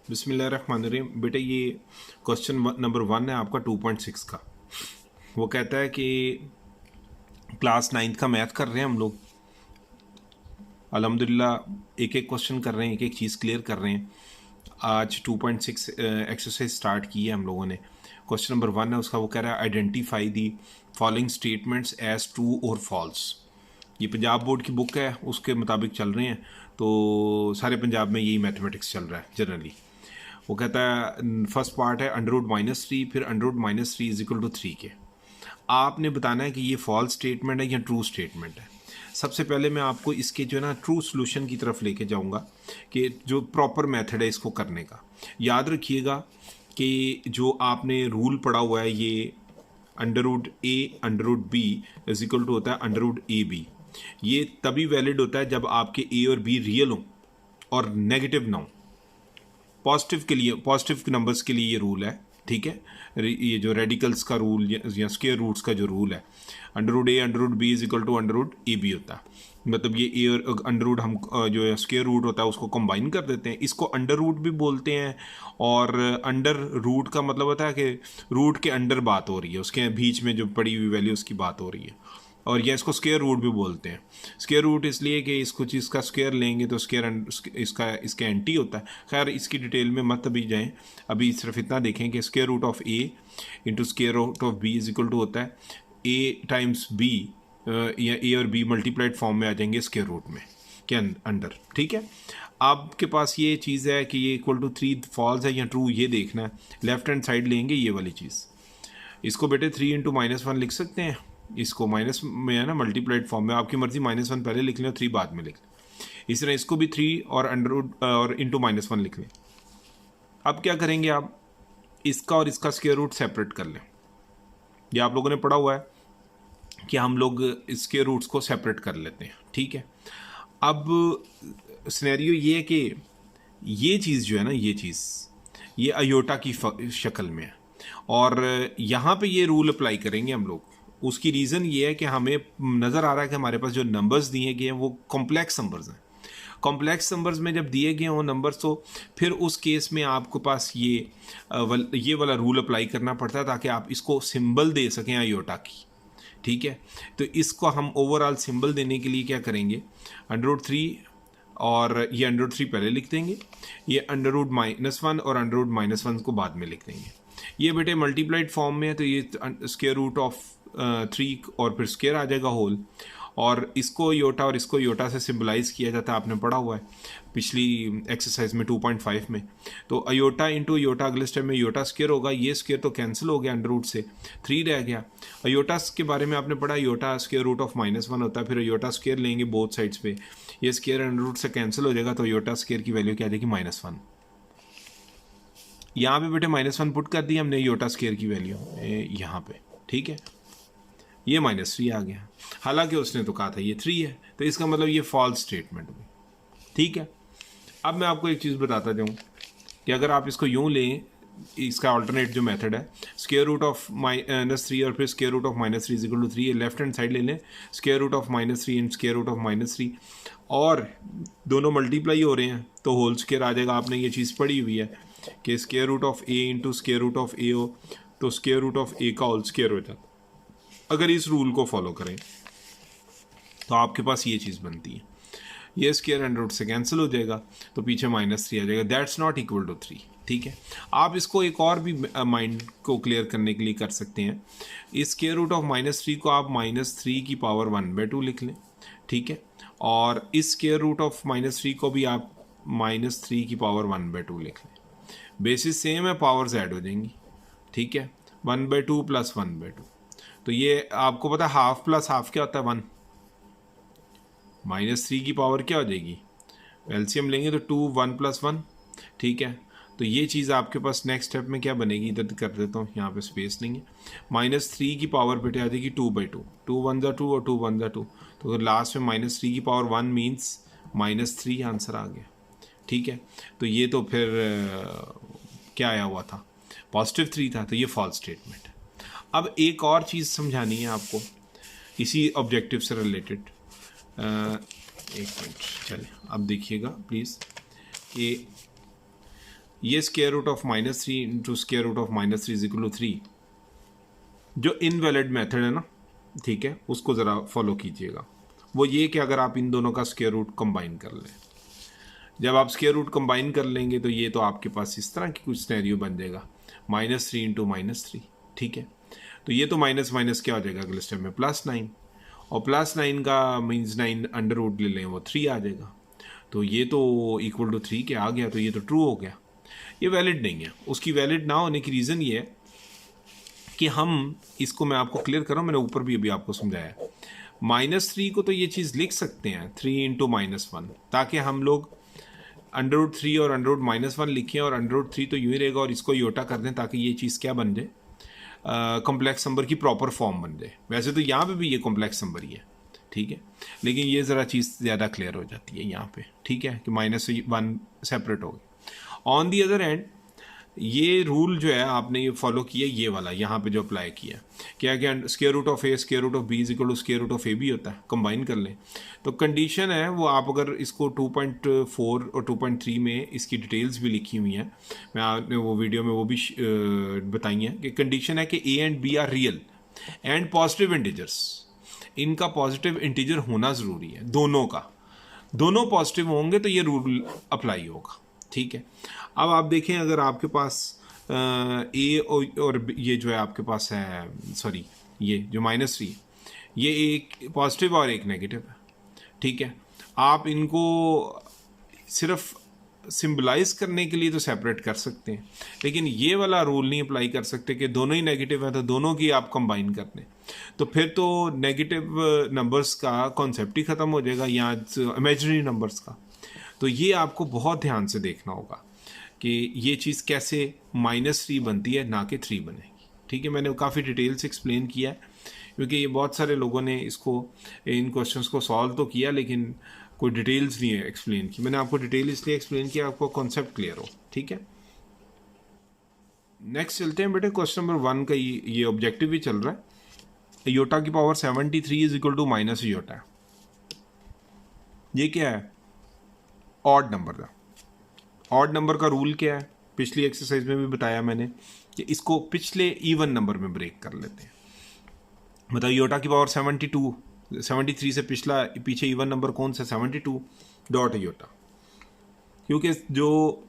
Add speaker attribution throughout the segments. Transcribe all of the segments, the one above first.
Speaker 1: बिस्मिल्लाहिर्रहमानिर्रहीम। बेटा ये क्वेश्चन नंबर 1 है आपका 2.6 का। वो कहता है कि क्लास 9th का मैथ कर रहे हैं हम लोग। अल्हम्दुलिल्लाह एक एक क्वेश्चन कर रहे हैं, एक एक चीज़ क्लियर कर रहे हैं। आज 2.6 एक्सरसाइज स्टार्ट की है हम लोगों ने। क्वेश्चन नंबर 1 है उसका, वो कह रहा है identify the following statements as true और फॉल्स। ये पंजाब बोर्ड की बुक है, उसके मुताबिक चल रहे हैं। तो सारे पंजाब में यही मैथमेटिक्स चल रहा है जनरली। वो कहता है फर्स्ट पार्ट है √-3, फिर √-3 इज इक्वल टू 3 के। आपने बताना है कि ये फॉल्स स्टेटमेंट है या ट्रू स्टेटमेंट है। सबसे पहले मैं आपको इसके जो है ना ट्रू सोल्यूशन की तरफ लेके जाऊंगा कि जो प्रॉपर मेथड है इसको करने का। याद रखिएगा कि जो आपने रूल पढ़ा हुआ है ये √A√B इज इक्वल टू होता है √AB। ये तभी वैलिड होता है जब आपके ए और बी रियल हो और नेगेटिव ना हो। पॉजिटिव के लिए, पॉजिटिव नंबर्स के लिए ये रूल है, ठीक है। ये जो रेडिकल्स का रूल या स्क्वायर रूट्स का जो रूल है, √A√B is equal to √AB होता है। मतलब ये ए और अंडर हम जो स्क्वायर रूट होता है उसको कंबाइन कर देते हैं, इसको अंडर रूट भी बोलते हैं। और अंडर रूट का मतलब होता है कि रूट के अंडर बात हो रही है, उसके बीच में जो पड़ी हुई वैल्यू उसकी बात हो रही है। और ये इसको स्क्वायर रूट भी बोलते हैं। स्क्वायर रूट इसलिए कि इसको चीज़ का स्क्वायर लेंगे तो स्क्वायर इसका एंटी होता है। खैर इसकी डिटेल में मत अभी जाएं, अभी सिर्फ इतना देखें कि square root of A into square root of B is equal to होता है ए टाइम्स बी, या ए और बी मल्टीप्लाइड फॉर्म में आ जाएंगे स्क्वायर रूट में के अंडर, ठीक है। आपके पास ये चीज़ है कि ये इक्वल टू 3 फॉल्स है या ट्रू, ये देखना है। लेफ्ट हैंड साइड लेंगे ये वाली चीज़, इसको बेटे 3 इंटू -1 लिख सकते हैं। इसको माइनस में है ना मल्टीप्लाइड फॉर्म में, आपकी मर्जी -1 पहले लिख लें और 3 बाद में लिख लें। इस तरह इसको भी 3 और अंडर और इंटू -1 लिख लें। अब क्या करेंगे आप, इसका और इसका स्क्वायर रूट सेपरेट कर लें। ये आप लोगों ने पढ़ा हुआ है कि हम लोग इसके रूट्स को सेपरेट कर लेते हैं, ठीक है। अब सिनेरियो ये है कि ये चीज़ जो है ना, ये चीज़ ये अयोटा की शक्ल में है और यहाँ पे ये रूल अप्लाई करेंगे हम लोग। उसकी रीज़न ये है कि हमें नज़र आ रहा है कि हमारे पास जो नंबर्स दिए गए हैं वो कॉम्प्लेक्स नंबर्स हैं। कॉम्प्लेक्स नंबर्स में जब दिए गए हों नंबर्स, तो फिर उस केस में आपके पास ये वाला रूल अप्लाई करना पड़ता है ताकि आप इसको सिंबल दे सकें अयोटा की, ठीक है। तो इसको हम ओवरऑल सिंबल देने के लिए क्या करेंगे, √3 और ये √3 पहले लिख देंगे, ये √-1 और √-1 को बाद में लिख देंगे। ये बेटे मल्टीप्लाइड फॉर्म में है तो ये स्क्वायर रूट ऑफ 3 और फिर स्क्वायर आ जाएगा होल। और इसको योटा और इसको योटा से सिम्बलाइज किया जाता है, आपने पढ़ा हुआ है पिछली एक्सरसाइज में 2.5 में। तो अयोटा इंटू योटा, अगले स्टेप में योटा स्क्वायर होगा, ये स्क्वायर तो कैंसिल हो गया, अंडर रूट से 3 रह गया। अयोटा के बारे में आपने पढ़ा, योटा स्क्वायर रूट ऑफ -1 होता है, फिर अयोटा स्क्वायर लेंगे बोथ साइड्स पे, ये स्क्वायर अंडर रूट से कैंसिल हो जाएगा तो योटा स्क्वायर की वैल्यू क्या आ जाएगी, -1। यहाँ पे बेटे -1 पुट कर दिया हमने योटा स्क्वायर की वैल्यू यहाँ पे, ठीक है। ये -3 आ गया, हालांकि उसने तो कहा था ये 3 है, तो इसका मतलब ये फॉल्स स्टेटमेंट हुई, ठीक है। अब मैं आपको एक चीज़ बताता जाऊँ कि अगर आप इसको यूँ लें, इसका अल्टरनेट जो मेथड है स्क्वायर रूट ऑफ -3 और फिर square root of -3 is equal to 3, left hand side ले लें, square root of -3 and square root of -3 और दोनों मल्टीप्लाई हो रहे हैं तो होल स्क्वायर आ जाएगा। आपने ये चीज़ पढ़ी हुई है कि square root of A into square root of A हो तो स्क्वायर रूट ऑफ ए का होल स्क्वायर हो जाता। अगर इस रूल को फॉलो करें तो आपके पास ये चीज़ बनती है, ये स्क्वायर अंडर रूट से कैंसिल हो जाएगा तो पीछे -3 आ जाएगा, दैट्स नॉट इक्वल टू 3, ठीक है। आप इसको एक और भी माइंड को क्लियर करने के लिए कर सकते हैं। इस स्क्वायर रूट ऑफ -3 को आप -3 की पावर 1/2 लिख लें, ठीक है। और इस स्क्वायर रूट ऑफ -3 को भी आप -3 की पावर 1/2 लिख लें। बेसिस सेम है, पावर्स ऐड हो जाएंगी, ठीक है। 1/2 प्लस 1/2, तो ये आपको पता है हाफ प्लस हाफ क्या होता है, 1। -3 की पावर क्या हो जाएगी, एलसीएम लेंगे तो 2, 1 प्लस 1, ठीक है। तो ये चीज़ आपके पास नेक्स्ट स्टेप में क्या बनेगी, इधर कर देता हूँ, यहाँ पे स्पेस नहीं है। -3 की पावर बेटे आ जाएगी 2/2, 2 1 2 और 2 1 2, तो लास्ट में -3 की पावर 1 मीन्स -3 आंसर आ गया, ठीक है। तो ये तो फिर क्या आया हुआ था, पॉजिटिव 3 था, तो ये फॉल्स स्टेटमेंट है। अब एक और चीज़ समझानी है आपको इसी ऑब्जेक्टिव से रिलेटेड। एक मिनट चले, अब देखिएगा प्लीज़ कि ये square root of -3 into square root of -3 is equal to 3, जो इनवैलिड मेथड है ना, ठीक है, उसको ज़रा फॉलो कीजिएगा। वो ये कि अगर आप इन दोनों का स्क्वायर रूट कंबाइन कर लें, जब आप स्क्वायर रूट कंबाइन कर लेंगे तो ये तो आपके पास इस तरह की कुछ सिनेरियो बन जाएगा, -3 इंटू -3, ठीक है। तो ये तो माइनस माइनस क्या हो जाएगा अगले स्टेप में, +9, और +9 का मीन्स 9 अंडर रूट ले लें वो 3 आ जाएगा। तो ये तो इक्वल टू 3 के आ गया, तो ये तो ट्रू हो गया। ये वैलिड नहीं है। उसकी वैलिड ना होने की रीज़न ये है कि हम इसको, मैं आपको क्लियर कर रहा हूँ, मैंने ऊपर भी अभी आपको समझाया है। -3 को तो ये चीज़ लिख सकते हैं 3 इंटू -1, ताकि हम लोग √3 और √-1 लिखें और √3 तो यूँ ही रहेगा और इसको योटा कर दें ताकि ये चीज़ क्या बन जाए, कॉम्प्लेक्स नंबर की प्रॉपर फॉर्म बन जाए। वैसे तो यहाँ पे भी ये कॉम्प्लेक्स नंबर ही है, ठीक है, लेकिन ये ज़रा चीज़ ज़्यादा क्लियर हो जाती है यहाँ पे, ठीक है, कि -1 सेपरेट हो गई। ऑन दी अदर हैंड ये रूल जो है आपने ये फॉलो किया, ये वाला यहाँ पे जो अप्लाई किया, क्या क्या square root of A square root of B is equal to square root of A भी होता है, कंबाइन कर लें। तो कंडीशन है वो, आप अगर इसको 2.4 और 2.3 में इसकी डिटेल्स भी लिखी हुई हैं, मैं आपने वो वीडियो में वो भी बताई हैं कि कंडीशन है कि a and b are real and positive integers. इनका पॉजिटिव इंटीजर होना ज़रूरी है, दोनों का, दोनों पॉजिटिव होंगे तो ये रूल अप्लाई होगा, ठीक है। अब आप देखें, अगर आपके पास ए और ये जो है आपके पास है, सॉरी ये जो -3, ये एक पॉजिटिव और एक नेगेटिव है, ठीक है। आप इनको सिर्फ सिंबलाइज करने के लिए तो सेपरेट कर सकते हैं, लेकिन ये वाला रूल नहीं अप्लाई कर सकते कि दोनों ही नेगेटिव है तो दोनों की आप कंबाइन कर दें, तो फिर तो नेगेटिव नंबर्स का कॉन्सेप्ट ही ख़त्म हो जाएगा, या इमेजिनरी नंबर्स का। तो ये आपको बहुत ध्यान से देखना होगा कि ये चीज़ कैसे -3 बनती है, ना कि 3 बनेगी, ठीक है। मैंने काफ़ी डिटेल से एक्सप्लेन किया है, क्योंकि ये बहुत सारे लोगों ने इसको, इन क्वेश्चंस को सॉल्व तो किया लेकिन कोई डिटेल्स नहीं है एक्सप्लेन की। मैंने आपको डिटेल इसलिए एक्सप्लेन किया आपको कॉन्सेप्ट क्लियर हो, ठीक है। नेक्स्ट चलते हैं बेटे, क्वेश्चन नंबर 1 का ये ऑब्जेक्टिव भी चल रहा है। योटा की power 73 is equal to minus iota. ये क्या है? ऑड नंबर का। ऑड नंबर का रूल क्या है? पिछली एक्सरसाइज में भी बताया मैंने कि इसको पिछले इवन नंबर में ब्रेक कर लेते हैं। मतलब योटा की पावर 73 से पीछे इवन नंबर कौन सा? 72 डॉट योटा। क्योंकि जो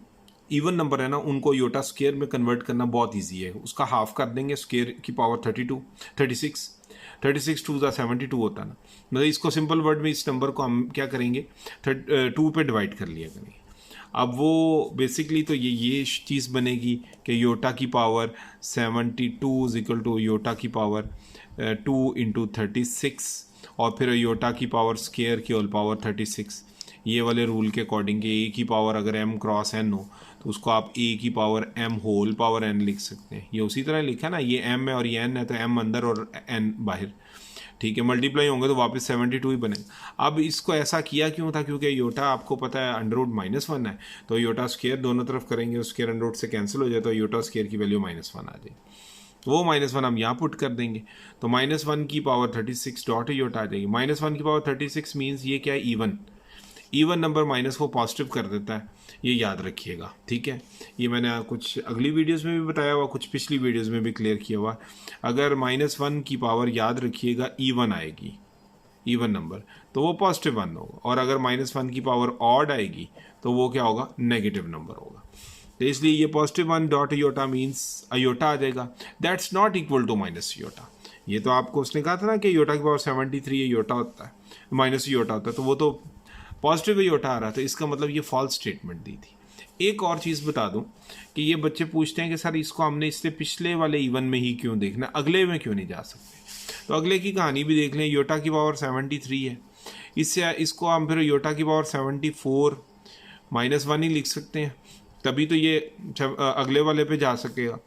Speaker 1: इवन नंबर है ना, उनको योटा स्क्वायर में कन्वर्ट करना बहुत इजी है। उसका हाफ कर देंगे, स्क्वायर की पावर 36 2 72 होता है ना। मतलब इसको सिंपल वर्ड में इस नंबर को हम क्या करेंगे, 2 पे डिवाइड कर लिया करेंगे। अब वो बेसिकली तो ये चीज़ बनेगी कि योटा की power 72 is equal to iota की पावर 2 इंटू 36 और फिर योटा की पावर स्क्वायर की होल पावर 36। ये वाले रूल के अकॉर्डिंग कि ए की पावर अगर m क्रॉस n हो तो उसको आप a की power m whole power n लिख सकते हैं। ये उसी तरह लिखा ना, ये m है और ये n है, तो m अंदर और n बाहर, ठीक है। मल्टीप्लाई होंगे तो वापस 72 ही बनेगा। अब इसको ऐसा किया क्यों था? क्योंकि योटा आपको पता है √-1 है, तो योटा स्क्वायर दोनों तरफ करेंगे, स्क्वायर अंडर रूट से कैंसिल हो जाए तो योटा स्क्वायर की वैल्यू -1 आ जाएगी। वो -1 हम यहाँ पुट कर देंगे, तो -1 की पावर 36 डॉट योटा आ जाएगी। -1 की पावर 36 मीन्स ये क्या है? इवन नंबर माइनस को पॉजिटिव कर देता है, ये याद रखिएगा, ठीक है। ये मैंने कुछ अगली वीडियोस में भी बताया हुआ, कुछ पिछली वीडियोस में भी क्लियर किया हुआ। अगर -1 की पावर याद रखिएगा इवन आएगी, इवन नंबर, तो वो +1 होगा, और अगर -1 की पावर ऑड आएगी तो वो क्या होगा? नेगेटिव नंबर होगा। तो इसलिए ये +1 डॉट योटा मीन्स अयोटा आ जाएगा। That's not equal to minus iota. ये तो आपको उसने कहा था ना कि योटा की पावर 73 योटा होता है, माइनस योटा होता है, तो वो तो पॉजिटिव योटा आ रहा था। इसका मतलब ये फॉल्स स्टेटमेंट दी थी। एक और चीज़ बता दूं कि ये बच्चे पूछते हैं कि सर इसको हमने इससे पिछले वाले इवन में ही क्यों देखना, अगले में क्यों नहीं जा सकते? तो अगले की कहानी भी देख लें। योटा की पावर 73 है, इसको हम फिर योटा की पावर 74 -1 ही लिख सकते हैं, तभी तो ये अगले वाले पे जा सकेगा।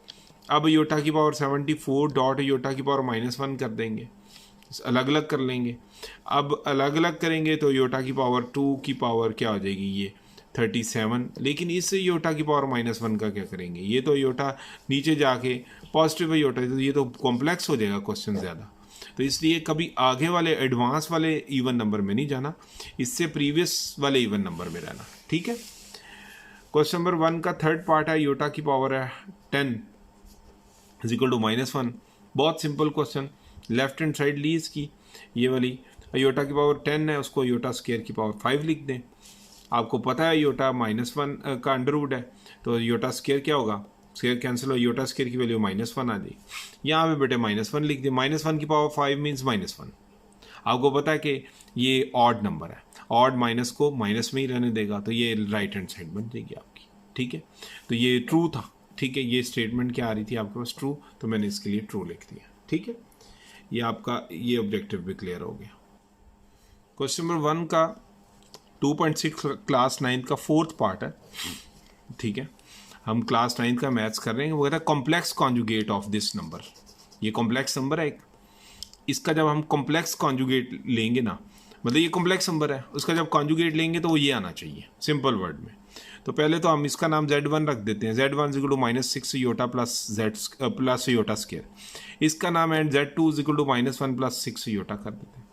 Speaker 1: अब योटा की पावर 74 डॉट योटा की पावर -1 कर देंगे, अलग अलग कर लेंगे। अब अलग अलग करेंगे तो योटा की पावर 2 की पावर क्या हो जाएगी? ये 37। लेकिन इस योटा की पावर -1 का क्या करेंगे? ये तो योटा नीचे जाके पॉजिटिव योटा, तो ये तो कॉम्प्लेक्स हो जाएगा क्वेश्चन ज़्यादा। तो इसलिए कभी आगे वाले एडवांस वाले इवन नंबर में नहीं जाना, इससे प्रीवियस वाले इवन नंबर में रहना, ठीक है। क्वेश्चन नंबर 1 का थर्ड पार्ट है, योटा की पावर है 10 इज इक्वल टू -1। बहुत simple question, left hand side ली इसकी, ये वाली योटा की पावर 10 है, उसको योटा स्केयर की पावर 5 लिख दें। आपको पता है योटा -1 का अंडर रूट है, तो योटा स्केयर क्या होगा, स्केयर कैंसिल हो, योटा स्केयर की वैल्यू -1 आ जाएगी। यहाँ पे बेटे -1 लिख दें, -1 की पावर 5 मीन्स -1। आपको पता है कि ये ऑड नंबर है, ऑड माइनस को माइनस में ही रहने देगा, तो ये राइट हैंड साइड बन जाएगी आपकी। ठीक है, तो ये ट्रू था। ठीक है, ये स्टेटमेंट क्या आ रही थी आपके पास, ट्रू, तो मैंने इसके लिए ट्रू लिख दिया। ठीक है, ये आपका ये ऑब्जेक्टिव भी क्लियर हो गया। क्वेश्चन नंबर 1 का 2.6 क्लास 9 का फोर्थ पार्ट है। ठीक है, हम क्लास 9 का मैथ्स कर रहे हैं। वो कहता है complex conjugate of this number. ये कॉम्प्लेक्स नंबर है एक, इसका जब हम कॉम्प्लेक्स कॉन्जुगेट लेंगे ना, मतलब ये कॉम्प्लेक्स नंबर है, उसका जब कॉन्जुगेट लेंगे तो वो ये आना चाहिए सिंपल वर्ड में। तो पहले तो हम इसका नाम Z1 रख देते हैं, Z1 equal to -6 iota plus iota square. इसका नाम है Z2 equal to -1 plus 6 Yotta कर देते हैं।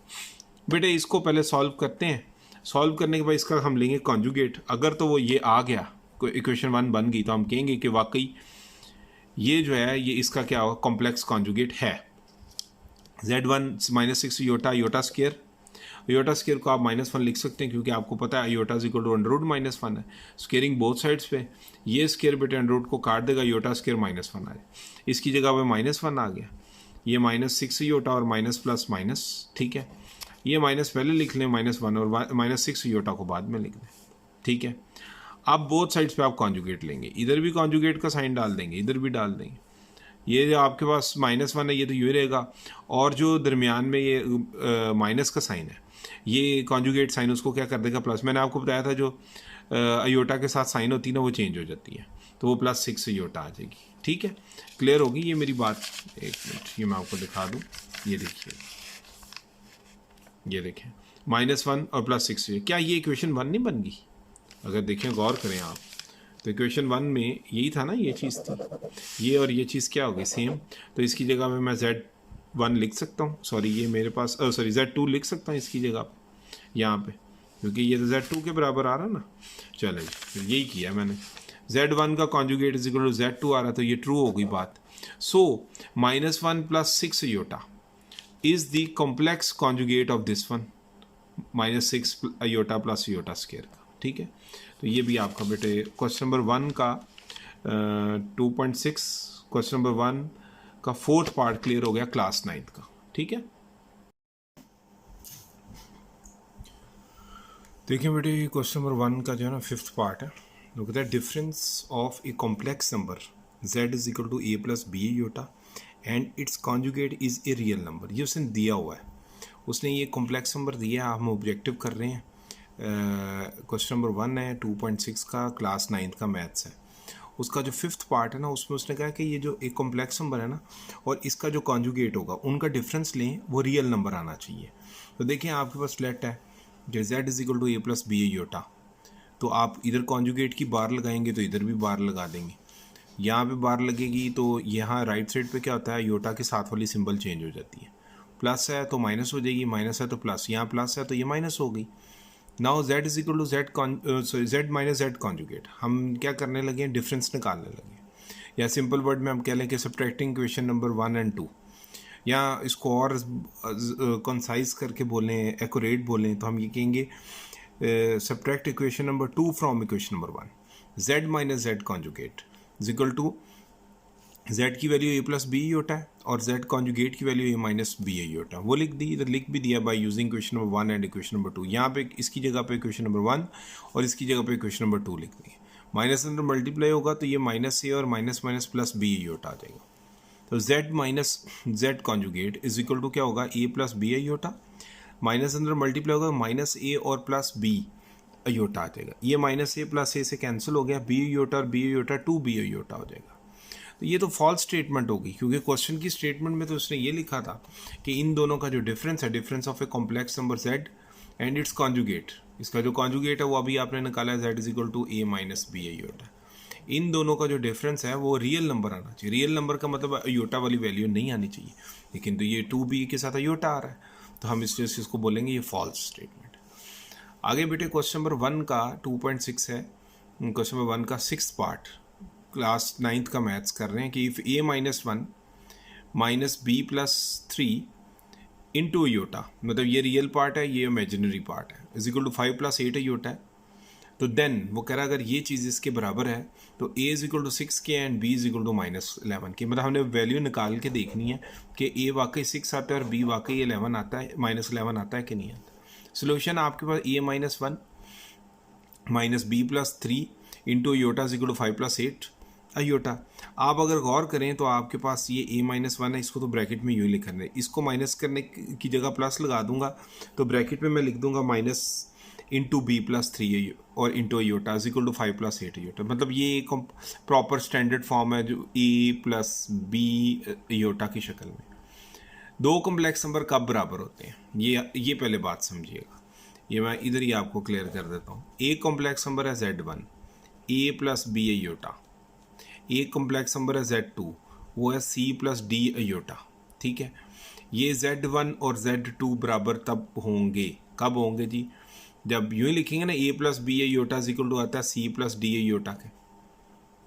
Speaker 1: बेटे इसको पहले सॉल्व करते हैं, सॉल्व करने के बाद इसका हम लेंगे कॉन्जुगेट। अगर तो वो ये आ गया, कोई इक्वेशन 1 बन गई, तो हम कहेंगे कि वाकई ये जो है ये इसका क्या होगा, कॉम्प्लेक्स कॉन्जुगेट है। Z1 -6 iota iota square, iota square को आप -1 लिख सकते हैं क्योंकि आपको पता है iota equal to under root -1 है। स्केयरिंग बोथ साइड्स पे, ये स्केयर बेटे अंडर रूट को काट देगा, योटा स्केयर -1 आ जाए, इसकी जगह पे -1 आ गया, ये -6 योटा और माइनस प्लस माइनस। ठीक है, ये माइनस पहले लिख लें -1 और -6 योटा को बाद में लिख दें। ठीक है, अब बोथ साइड्स पे आप कॉन्जुगेट लेंगे, इधर भी कॉन्जुगेट का साइन डाल देंगे, इधर भी डाल देंगे। ये जो आपके पास -1 है ये तो ये रहेगा, और जो दरमियान में ये माइनस का साइन है, ये कॉन्जुगेट साइन उसको क्या कर देगा, प्लस। मैंने आपको बताया था जो अयोटा के साथ साइन होती है ना वो चेंज हो जाती है, तो वो +6 योटा आ जाएगी। ठीक है, क्लियर होगी ये मेरी बात। एक मिनट, ये मैं आपको दिखा दूँ, ये देखिए, ये देखें -1 और +6, क्या ये इक्वेशन 1 नहीं बन गई? अगर देखें गौर करें आप, तो इक्वेशन 1 में यही था ना, ये चीज़ थी, ये और ये चीज़ क्या हो गई, सेम। तो इसकी जगह पे मैं Z1 लिख सकता हूँ, सॉरी ये मेरे पास सॉरी Z2 लिख सकता हूँ इसकी जगह पे, यहाँ पे, क्योंकि ये तो Z2 के बराबर आ रहा ना। चलो जी, यही किया मैंने, Z1 का conjugate is equal to Z2 आ रहा, तो ये ट्रू हो गई बात। So -1 + 6 iota is the complex conjugate of this one, -6 iota plus iota square का। ठीक है, तो ये भी आपका बेटे क्वेश्चन नंबर 1 का 2.6 क्वेश्चन नंबर 1 का फोर्थ पार्ट क्लियर हो गया क्लास 9 का। ठीक है, देखिए बेटे क्वेश्चन नंबर 1 का जो है ना फिफ्थ पार्ट है, वो कहता है difference of a complex number Z is equal to A + B iota and its conjugate is a real number. ये उसने दिया हुआ है, उसने ये कॉम्प्लेक्स नंबर दिया है, हम ऑब्जेक्टिव कर रहे हैं। क्वेश्चन नंबर 1 है 2.6 का क्लास 9 का मैथ्स है, उसका जो फिफ्थ पार्ट है ना उसमें उसने कहा कि ये जो एक कॉम्प्लेक्स नंबर है ना और इसका जो कॉन्जुगेट होगा उनका डिफरेंस लें, वो रियल नंबर आना चाहिए। तो देखिए आपके पास लेट है जो Z is equal to A + B iota, तो आप इधर कॉन्जुगेट की बार लगाएंगे तो इधर भी बार लगा देंगे, यहाँ पे बार लगेगी तो यहाँ राइट साइड पे क्या होता है, योटा के साथ वाली सिंबल चेंज हो जाती है, प्लस है तो माइनस हो जाएगी, माइनस है तो प्लस, यहाँ प्लस है तो ये माइनस हो गई। Now Z is equal to Z minus Z conjugate, हम क्या करने लगे हैं, डिफरेंस निकालने लगे, या सिंपल वर्ड में हम कह लें कि सब्ट्रैक्टिंग इक्वेशन नंबर 1 और 2, या इसको और कंसाइज करके बोलें, एक्यूरेट बोलें, तो हम ये कहेंगे subtract equation number 2 from equation number 1, Z minus Z conjugate is equal to Z की वैल्यू A + B योटा है और Z कॉन्जुगेट की value A minus B iota, वो लिख दी, इधर लिख भी दिया by using equation number 1 and equation number 2। यहाँ पे इसकी जगह पे इक्वेशन नंबर 1 और इसकी जगह पे इक्वेशन नंबर 2 लिख दी। माइनस अंदर मल्टीप्लाई होगा तो ये -A और माइनस माइनस + B योटा आ जाएगा। तो Z minus Z conjugate is equal to क्या होगा, A + B योटा, माइनस अंदर मल्टीप्लाई होगा -A और +B योटा आ जाएगा। ये -A + A से कैंसिल हो गया, B योटा और B योटा 2B योटा हो जाएगा। तो ये तो फॉल्स स्टेटमेंट होगी, क्योंकि क्वेश्चन की स्टेटमेंट में तो उसने ये लिखा था कि इन दोनों का जो डिफरेंस है, difference of a complex number Z and its conjugate, इसका जो कॉन्जुगेट है वो अभी आपने निकाला है Z is equal to A minus B iota. इन दोनों का जो डिफरेंस है वो रियल नंबर आना चाहिए। रियल नंबर का मतलब योटा वाली वैल्यू नहीं आनी चाहिए, लेकिन तो ये 2B के साथ योटा आ रहा है, तो हम इसको बोलेंगे ये फॉल्स स्टेटमेंट। आगे बेटे क्वेश्चन नंबर 1 का 2.6 है, क्वेश्चन नंबर 1 का 6th पार्ट क्लास 9th का मैथ्स कर रहे हैं कि if a minus 1 minus b plus 3 into iota, मतलब ये रियल पार्ट है, ये इमेजिनरी पार्ट है, is equal to 5 plus 8 iota है। तो देन वो कह रहा है अगर ये चीज़ इसके बराबर है तो a इज इक्वल टू 6 के and b is equal to -11 के। मतलब हमने वैल्यू निकाल के देखनी है कि a वाकई 6 आता है और b वाकई 11 आता है, -11 आता है कि नहीं आता। सोल्यूशन आपके पास a minus 1 minus b plus 3 into iota is equal to 5 plus 8 iota. आप अगर गौर करें तो आपके पास ये a माइनस 1 है, इसको तो ब्रैकेट में यूँ लिखना है, इसको माइनस करने की जगह प्लस लगा दूंगा तो ब्रैकेट में मैं लिख दूंगा माइनस इंटू बी प्लस 3 और into iota is equal to 5 plus 8 iota. मतलब ये एक प्रॉपर स्टैंडर्ड फॉर्म है जो a प्लस बी अयोटा की शक्ल में। दो कॉम्प्लेक्स नंबर कब बराबर होते हैं ये पहले बात समझिएगा, ये मैं इधर ही आपको क्लियर कर देता हूँ। एक कॉम्प्लेक्स नंबर है Z1 a plus b iota, एक कॉम्प्लेक्स नंबर है Z2 वो है C प्लस D अयोटा। ठीक है, ये Z1 और Z2 बराबर तब होंगे, कब होंगे जी, जब यूँ ही लिखेंगे ना a plus b iota is equal to आता है C प्लस D अयोटा के।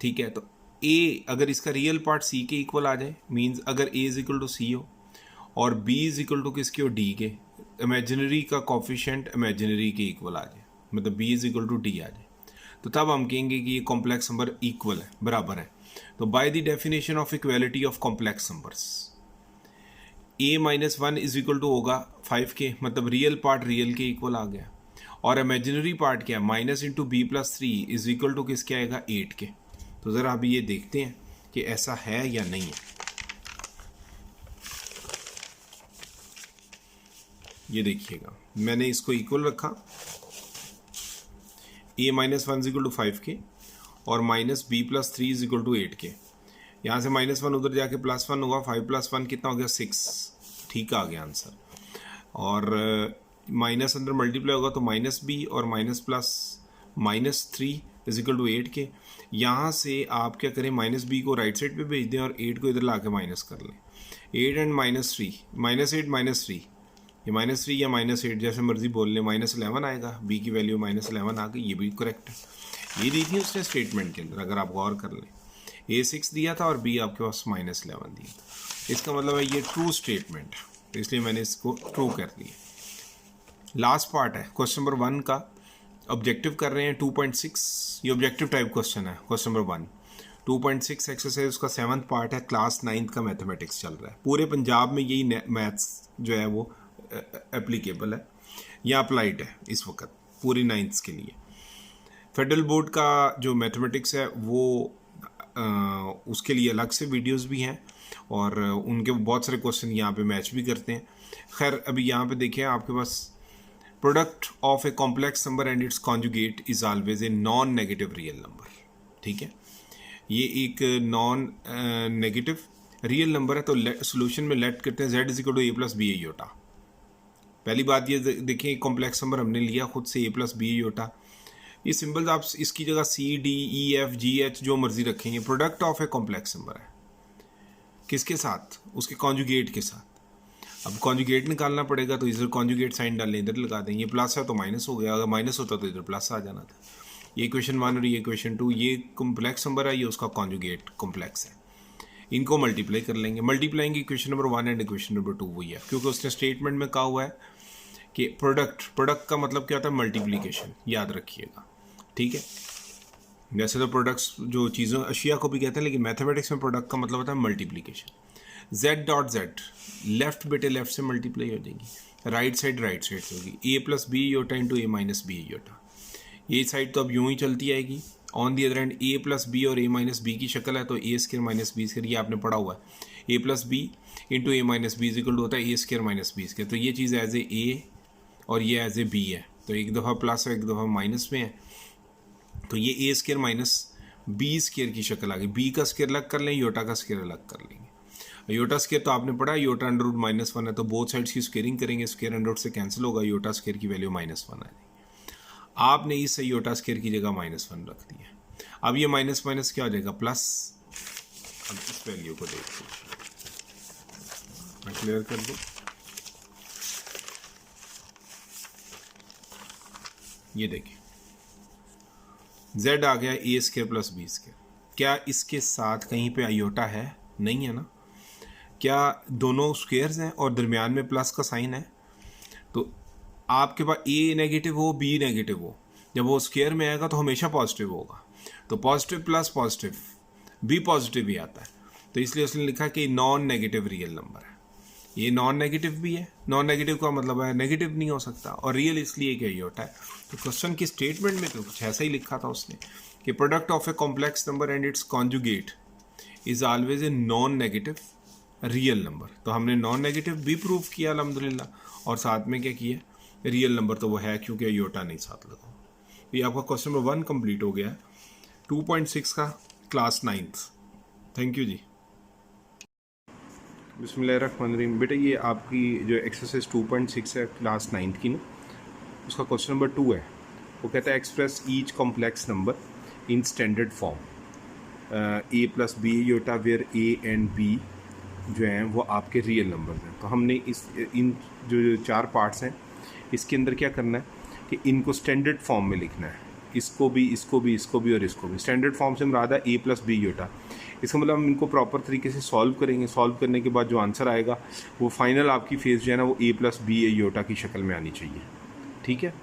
Speaker 1: ठीक है, तो a अगर इसका रियल पार्ट C के इक्वल आ जाए, मीन्स अगर a is equal to C हो और b इज इक्वल टू किसके हो, D के, इमेजिनरी का कोफिशिएंट इमेजिनरी के इक्वल आ जाए, मतलब b is equal to D आ जाए, तो तब हम कहेंगे कि ये कॉम्प्लेक्स नंबर इक्वल है, बराबर है। तो by the definition of equality of complex numbers a minus 1 is equal to होगा 5 के, मतलब रियल पार्ट रियल के इक्वल आ गया, और इमेजिनरी पार्ट क्या है, minus into B plus 3 is equal to किसके आएगा, 8 के। तो ज़रा अभी ये देखते हैं कि ऐसा है या नहीं है। ये देखिएगा मैंने इसको इक्वल रखा, a minus 1 is equal to 5 के और minus b plus 3 is equal to 8 के। यहाँ से -1 उधर जाके +1 होगा, 5 + 1 कितना हो गया, 6। ठीक आ गया आंसर। और माइनस अंदर मल्टीप्लाई होगा तो माइनस बी और minus plus -3 is equal to 8 के। यहाँ से आप क्या करें, माइनस बी को राइट साइड पे भेज दें और 8 को इधर ला के माइनस कर लें। 8 एंड -3, -8 -3, ये -3 या -8 जैसे मर्जी बोल लें, -11 आएगा, बी की वैल्यू -11 आ गई, ये भी करेक्ट है। ये दी थी उसने स्टेटमेंट के अंदर, अगर आप गौर कर लें, a 6 दिया था और b आपके पास -11 दिया था, इसका मतलब है ये ट्रू स्टेटमेंट है, तो इसलिए मैंने इसको ट्रू कर दिया। लास्ट पार्ट है क्वेश्चन नंबर 1 का, ऑब्जेक्टिव कर रहे हैं 2.6, ये ऑब्जेक्टिव टाइप क्वेश्चन है क्वेश्चन नंबर 1। 2.6 एक्सरसाइज उसका 7th पार्ट है, क्लास 9th का मैथमेटिक्स चल रहा है, पूरे पंजाब में यही मैथ्स जो है वो एप्लीकेबल है या अप्लाइड है इस वक्त पूरी 9th के लिए। फेडरल बोर्ड का जो मैथमेटिक्स है वो उसके लिए अलग से वीडियोस भी हैं और उनके बहुत सारे क्वेश्चन यहाँ पे मैच भी करते हैं। खैर अभी यहाँ पे देखिए आपके पास product of a complex number and its conjugate is always a non negative real number. ठीक है, ये एक नॉन नेगेटिव रियल नंबर है, तो सोल्यूशन में लेट करते हैं z is equal to a plus b iota. पहली बात ये देखिए कॉम्प्लेक्स नंबर हमने लिया खुद से a प्लस बी अयोटा, ये सिंबल्स आप इसकी जगह C D E F G H जो मर्जी रखेंगे, product of a complex number है, किसके साथ, उसके कॉन्जुगेट के साथ। अब कॉन्जुगेट निकालना पड़ेगा तो इधर कॉन्जुगेट साइन डालें, इधर लगा देंगे, प्लस है तो माइनस हो गया, अगर माइनस होता तो इधर प्लस आ जाना था। ये इक्वेशन 1 और ये इक्वेशन 2, ये कॉम्प्लेक्स नंबर है, ये उसका कॉन्जुगेट कॉम्प्लेक्स है, इनको मल्टीप्लाई कर लेंगे। Multiplying equation number 1 and equation number 2 वही है, क्योंकि उसने स्टेटमेंट में कहा हुआ है कि प्रोडक्ट का मतलब क्या होता है, मल्टीप्लीकेशन, याद रखिएगा। ठीक है, वैसे तो प्रोडक्ट्स जो चीज़ों अशिया को भी कहते हैं, लेकिन मैथमेटिक्स में प्रोडक्ट का मतलब होता है multiplication. z dot z, left बेटे लेफ्ट से मल्टीप्लाई हो जाएगी, राइट साइड से होगी, a plus b iota into a minus b iota. ये साइड तो अब यूँ ही चलती आएगी, on the other end a plus b और a माइनस बी की शक्ल है, तो a square minus b square, ये आपने पढ़ा हुआ है, a plus b into a minus b equal to होता है a square minus b square. तो ये चीज़ एज ए a और ये एज ए b है, तो एक दफ़ा प्लस है एक दफ़ा माइनस में है, तो ये a square minus b square की शक्ल आ गई। b का स्क्वायर अलग कर लें, योटा का स्क्वायर अलग कर लेंगे। योटा स्क्वायर तो आपने पढ़ा, योटा अंडर रूट -1 है, तो बोथ साइड्स की स्क्वेयरिंग करेंगे, स्क्वायर अंडर रूट से कैंसिल होगा, योटा स्क्वायर की वैल्यू -1 आ जाएगी। आपने इस योटा स्क्वायर की जगह -1 रख दिया, अब ये माइनस माइनस क्या हो जाएगा, प्लस। अब इस वैल्यू को देखते मैं क्लियर कर दूँ, ये देखिए z आ गया ए स्क्वायर प्लस बी स्क्वायर। क्या इसके साथ कहीं पे आयोटा है? नहीं है ना। क्या दोनों स्क्वेयर्स हैं और दरमियान में प्लस का साइन है? तो आपके पास ए नेगेटिव हो बी नेगेटिव हो, जब वो स्क्वेयर में आएगा तो हमेशा पॉजिटिव होगा। तो पॉजिटिव प्लस पॉजिटिव बी पॉजिटिव ही आता है, तो इसलिए उसने लिखा कि नॉन नेगेटिव रियल नंबर है। ये नॉन नेगेटिव भी है, नॉन नेगेटिव का मतलब है नेगेटिव नहीं हो सकता, और रियल इसलिए कि ये होता है। तो क्वेश्चन की स्टेटमेंट में तो कुछ ऐसा ही लिखा था उसने कि product of a complex number and its conjugate is always a non negative real number. तो हमने नॉन नेगेटिव भी प्रूव किया अल्हम्दुलिल्लाह, और साथ में क्या किया, रियल नंबर तो वो है क्योंकि आयोटा नहीं साथ लगा। तो ये आपका क्वेश्चन नंबर 1 कंप्लीट हो गया 2.6 का, क्लास 9th। थैंक यू जी। बिस्मिल्लाहिर्रहमानिर्रहीम। बेटा ये आपकी जो एक्सरसाइज 2.6 है क्लास 9th की ना, उसका क्वेश्चन नंबर 2 है। वो कहता है express each complex number in standard form a plus b iota where a and b जो हैं वो आपके रियल नंबर हैं। तो हमने इन जो 4 पार्ट्स हैं इसके अंदर क्या करना है कि इनको स्टैंडर्ड फॉर्म में लिखना है, इसको भी इसको भी इसको भी और इसको भी। स्टैंडर्ड फॉर्म से मुराद है ए प्लस बी योटा। इसका मतलब हम इनको प्रॉपर तरीके से सॉल्व करेंगे। सॉल्व करने के बाद जो आंसर आएगा वो फाइनल आपकी फेस जो है ना वो ए प्लस बी योटा की शक्ल में आनी चाहिए। ठीक है।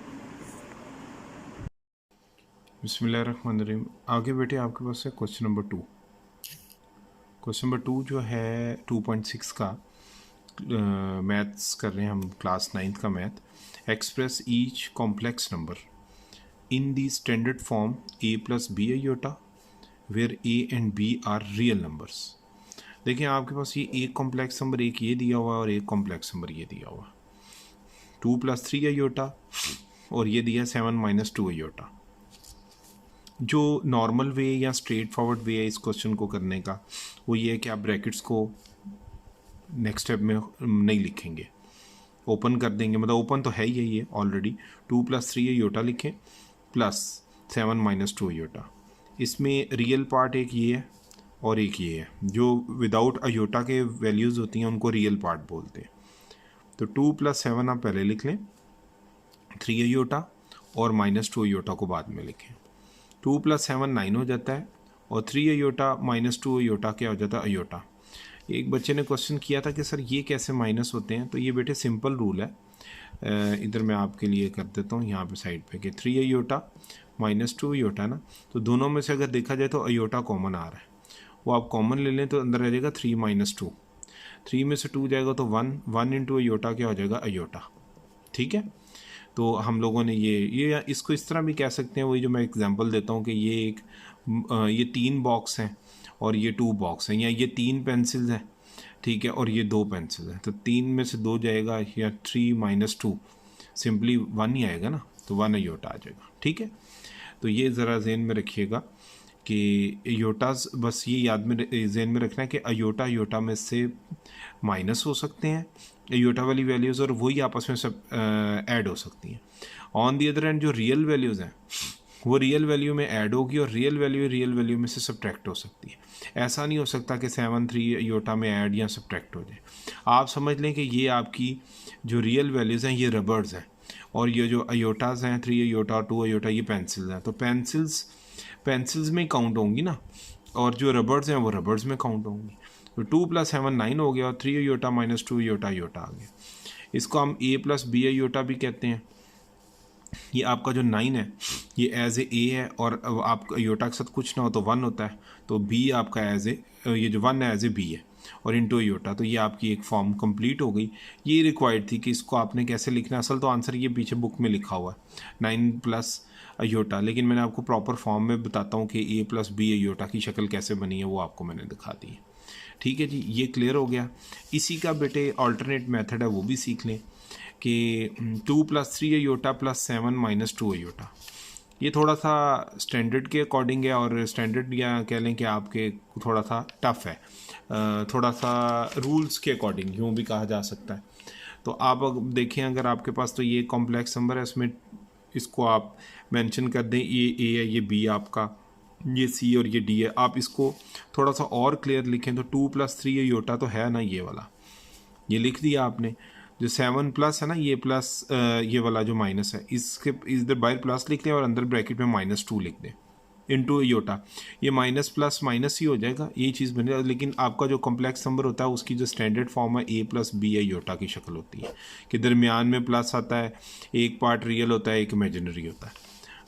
Speaker 1: बिस्मिल्लाहिर्रहमानिर्रहीम। आगे बेटे आपके पास है क्वेश्चन नंबर 2। क्वेश्चन नंबर 2 जो है 2.6 का मैथ्स कर रहे हैं हम, क्लास 9th का math. Express each complex number in the standard form a plus b iota where a and b are real numbers. देखिए आपके पास ये एक कॉम्प्लेक्स नंबर एक ये दिया हुआ है और एक कॉम्प्लेक्स नंबर ये दिया हुआ, 2 + 3 योटा, और ये दिया 7 - 2 योटा। जो नॉर्मल वे या स्ट्रेट फॉरवर्ड वे है इस क्वेश्चन को करने का वो ये है कि आप ब्रैकेट्स को नेक्स्ट स्टेप में नहीं लिखेंगे, ओपन कर देंगे। मतलब ओपन तो है ही ये ऑलरेडी। 2 + 3 योटा लिखें प्लस 7 - 2 योटा। इसमें रियल पार्ट एक ये है और एक ये है। जो विदाउट अयोटा के वैल्यूज़ होती हैं उनको रियल पार्ट बोलते हैं। तो 2 + 7 आप पहले लिख लें, 3 अयोटा और -2 अयोटा को बाद में लिखें। 2 + 7 9 हो जाता है और 3 अयोटा -2 अयोटा क्या हो जाता है, अयोटा। एक बच्चे ने क्वेश्चन किया था कि सर ये कैसे माइनस होते हैं। तो ये बेटे सिंपल रूल है, इधर मैं आपके लिए कर देता हूँ यहाँ पे साइड पे कि 3 अयोटा -2 अयोटा ना, तो दोनों में से अगर देखा जाए तो अयोटा कॉमन आ रहा है, वो आप कॉमन ले लें तो अंदर रह जाएगा 3 - 2। 3 में से 2 जाएगा तो 1 × अयोटा क्या हो जाएगा, अयोटा। ठीक है। तो हम लोगों ने ये इसको इस तरह भी कह सकते हैं, वही जो मैं एग्जांपल देता हूँ कि ये 3 बॉक्स हैं और ये 2 बॉक्स हैं, या ये 3 पेंसिल्स हैं, ठीक है, और ये 2 पेंसिल हैं। तो 3 में से 2 जाएगा या 3 - 2 सिंपली 1 ही आएगा ना, तो 1 अयोटा आ जाएगा। ठीक है। तो ये ज़रा जहन में रखिएगा कि अयोटास, बस ये याद में जहन में रखना है कि अयोटा में से माइनस हो सकते हैं अयोटा वाली वैल्यूज़, और वही आपस में सब ऐड हो सकती हैं। ऑन दी अदर एंड जो रियल वैल्यूज़ हैं वो रियल वैल्यू में ऐड होगी और रियल वैल्यू में से सब्ट्रैक्ट हो सकती है। ऐसा नहीं हो सकता कि 7 3 अयोटा में ऐड या सब्ट्रैक्ट हो जाए। आप समझ लें कि ये आपकी जो रियल वैल्यूज़ हैं ये रबर्स हैं, और ये जो अयोटाज हैं 3 अयोटा और 2 अयोटा ये पेंसिल्स हैं। तो पेंसिल्स में काउंट होंगी ना, और जो रबर्स हैं वो रबर्स में काउंट होंगी। तो 2 + 7 9 हो गया और 3 अयोटा -2 अयोटा अयोटा आ गया। इसको हम ए प्लस बी अयोटा भी कहते हैं। ये आपका जो 9 है ये एज ए है, और आप अयोटा के साथ कुछ ना हो तो 1 होता है, तो बी आपका एज ए, ये जो 1 है एज ए बी है, और इनटू अयोटा। तो ये आपकी एक फॉर्म कंप्लीट हो गई। ये रिक्वायर्ड थी कि इसको आपने कैसे लिखना। असल तो आंसर ये पीछे बुक में लिखा हुआ है 9 + अयोटा, लेकिन मैंने आपको प्रॉपर फॉर्म में बताता हूँ कि ए प्लस बी अयोटा की शक्ल कैसे बनी है, वो आपको मैंने दिखा दी है। ठीक है जी, ये क्लियर हो गया। इसी का बेटे अल्टरनेट मेथड है वो भी सीख लें कि 2 + 3 अयोटा प्लस 7 - 2 अयोटा। ये थोड़ा सा स्टैंडर्ड के अकॉर्डिंग है, और स्टैंडर्ड या कह लें कि आपके थोड़ा सा टफ है, थोड़ा सा रूल्स के अकॉर्डिंग यूँ भी कहा जा सकता है। तो आप देखें अगर आपके पास तो ये कॉम्प्लेक्स नंबर है, इसमें इसको आप मेंशन कर दें, ये ए है, ये बी आपका, ये सी और ये डी है। आप इसको थोड़ा सा और क्लियर लिखें तो 2 + 3 अयोटा तो है ना, ये वाला ये लिख दिया आपने। जो 7 प्लस है ना, ये प्लस ये वाला जो माइनस है, इसके इधर बाहर प्लस लिख लें और अंदर ब्रैकेट में -2 लिख दें। इंटू योटा, ये माइनस प्लस माइनस ही हो जाएगा, ये चीज़ बनेगा। लेकिन आपका जो कॉम्प्लेक्स नंबर होता है उसकी जो स्टैंडर्ड फॉर्म है ए प्लस बी या योटा की शक्ल होती है कि दरमियान में प्लस आता है, एक पार्ट रियल होता है, एक इमेजिनरी होता है।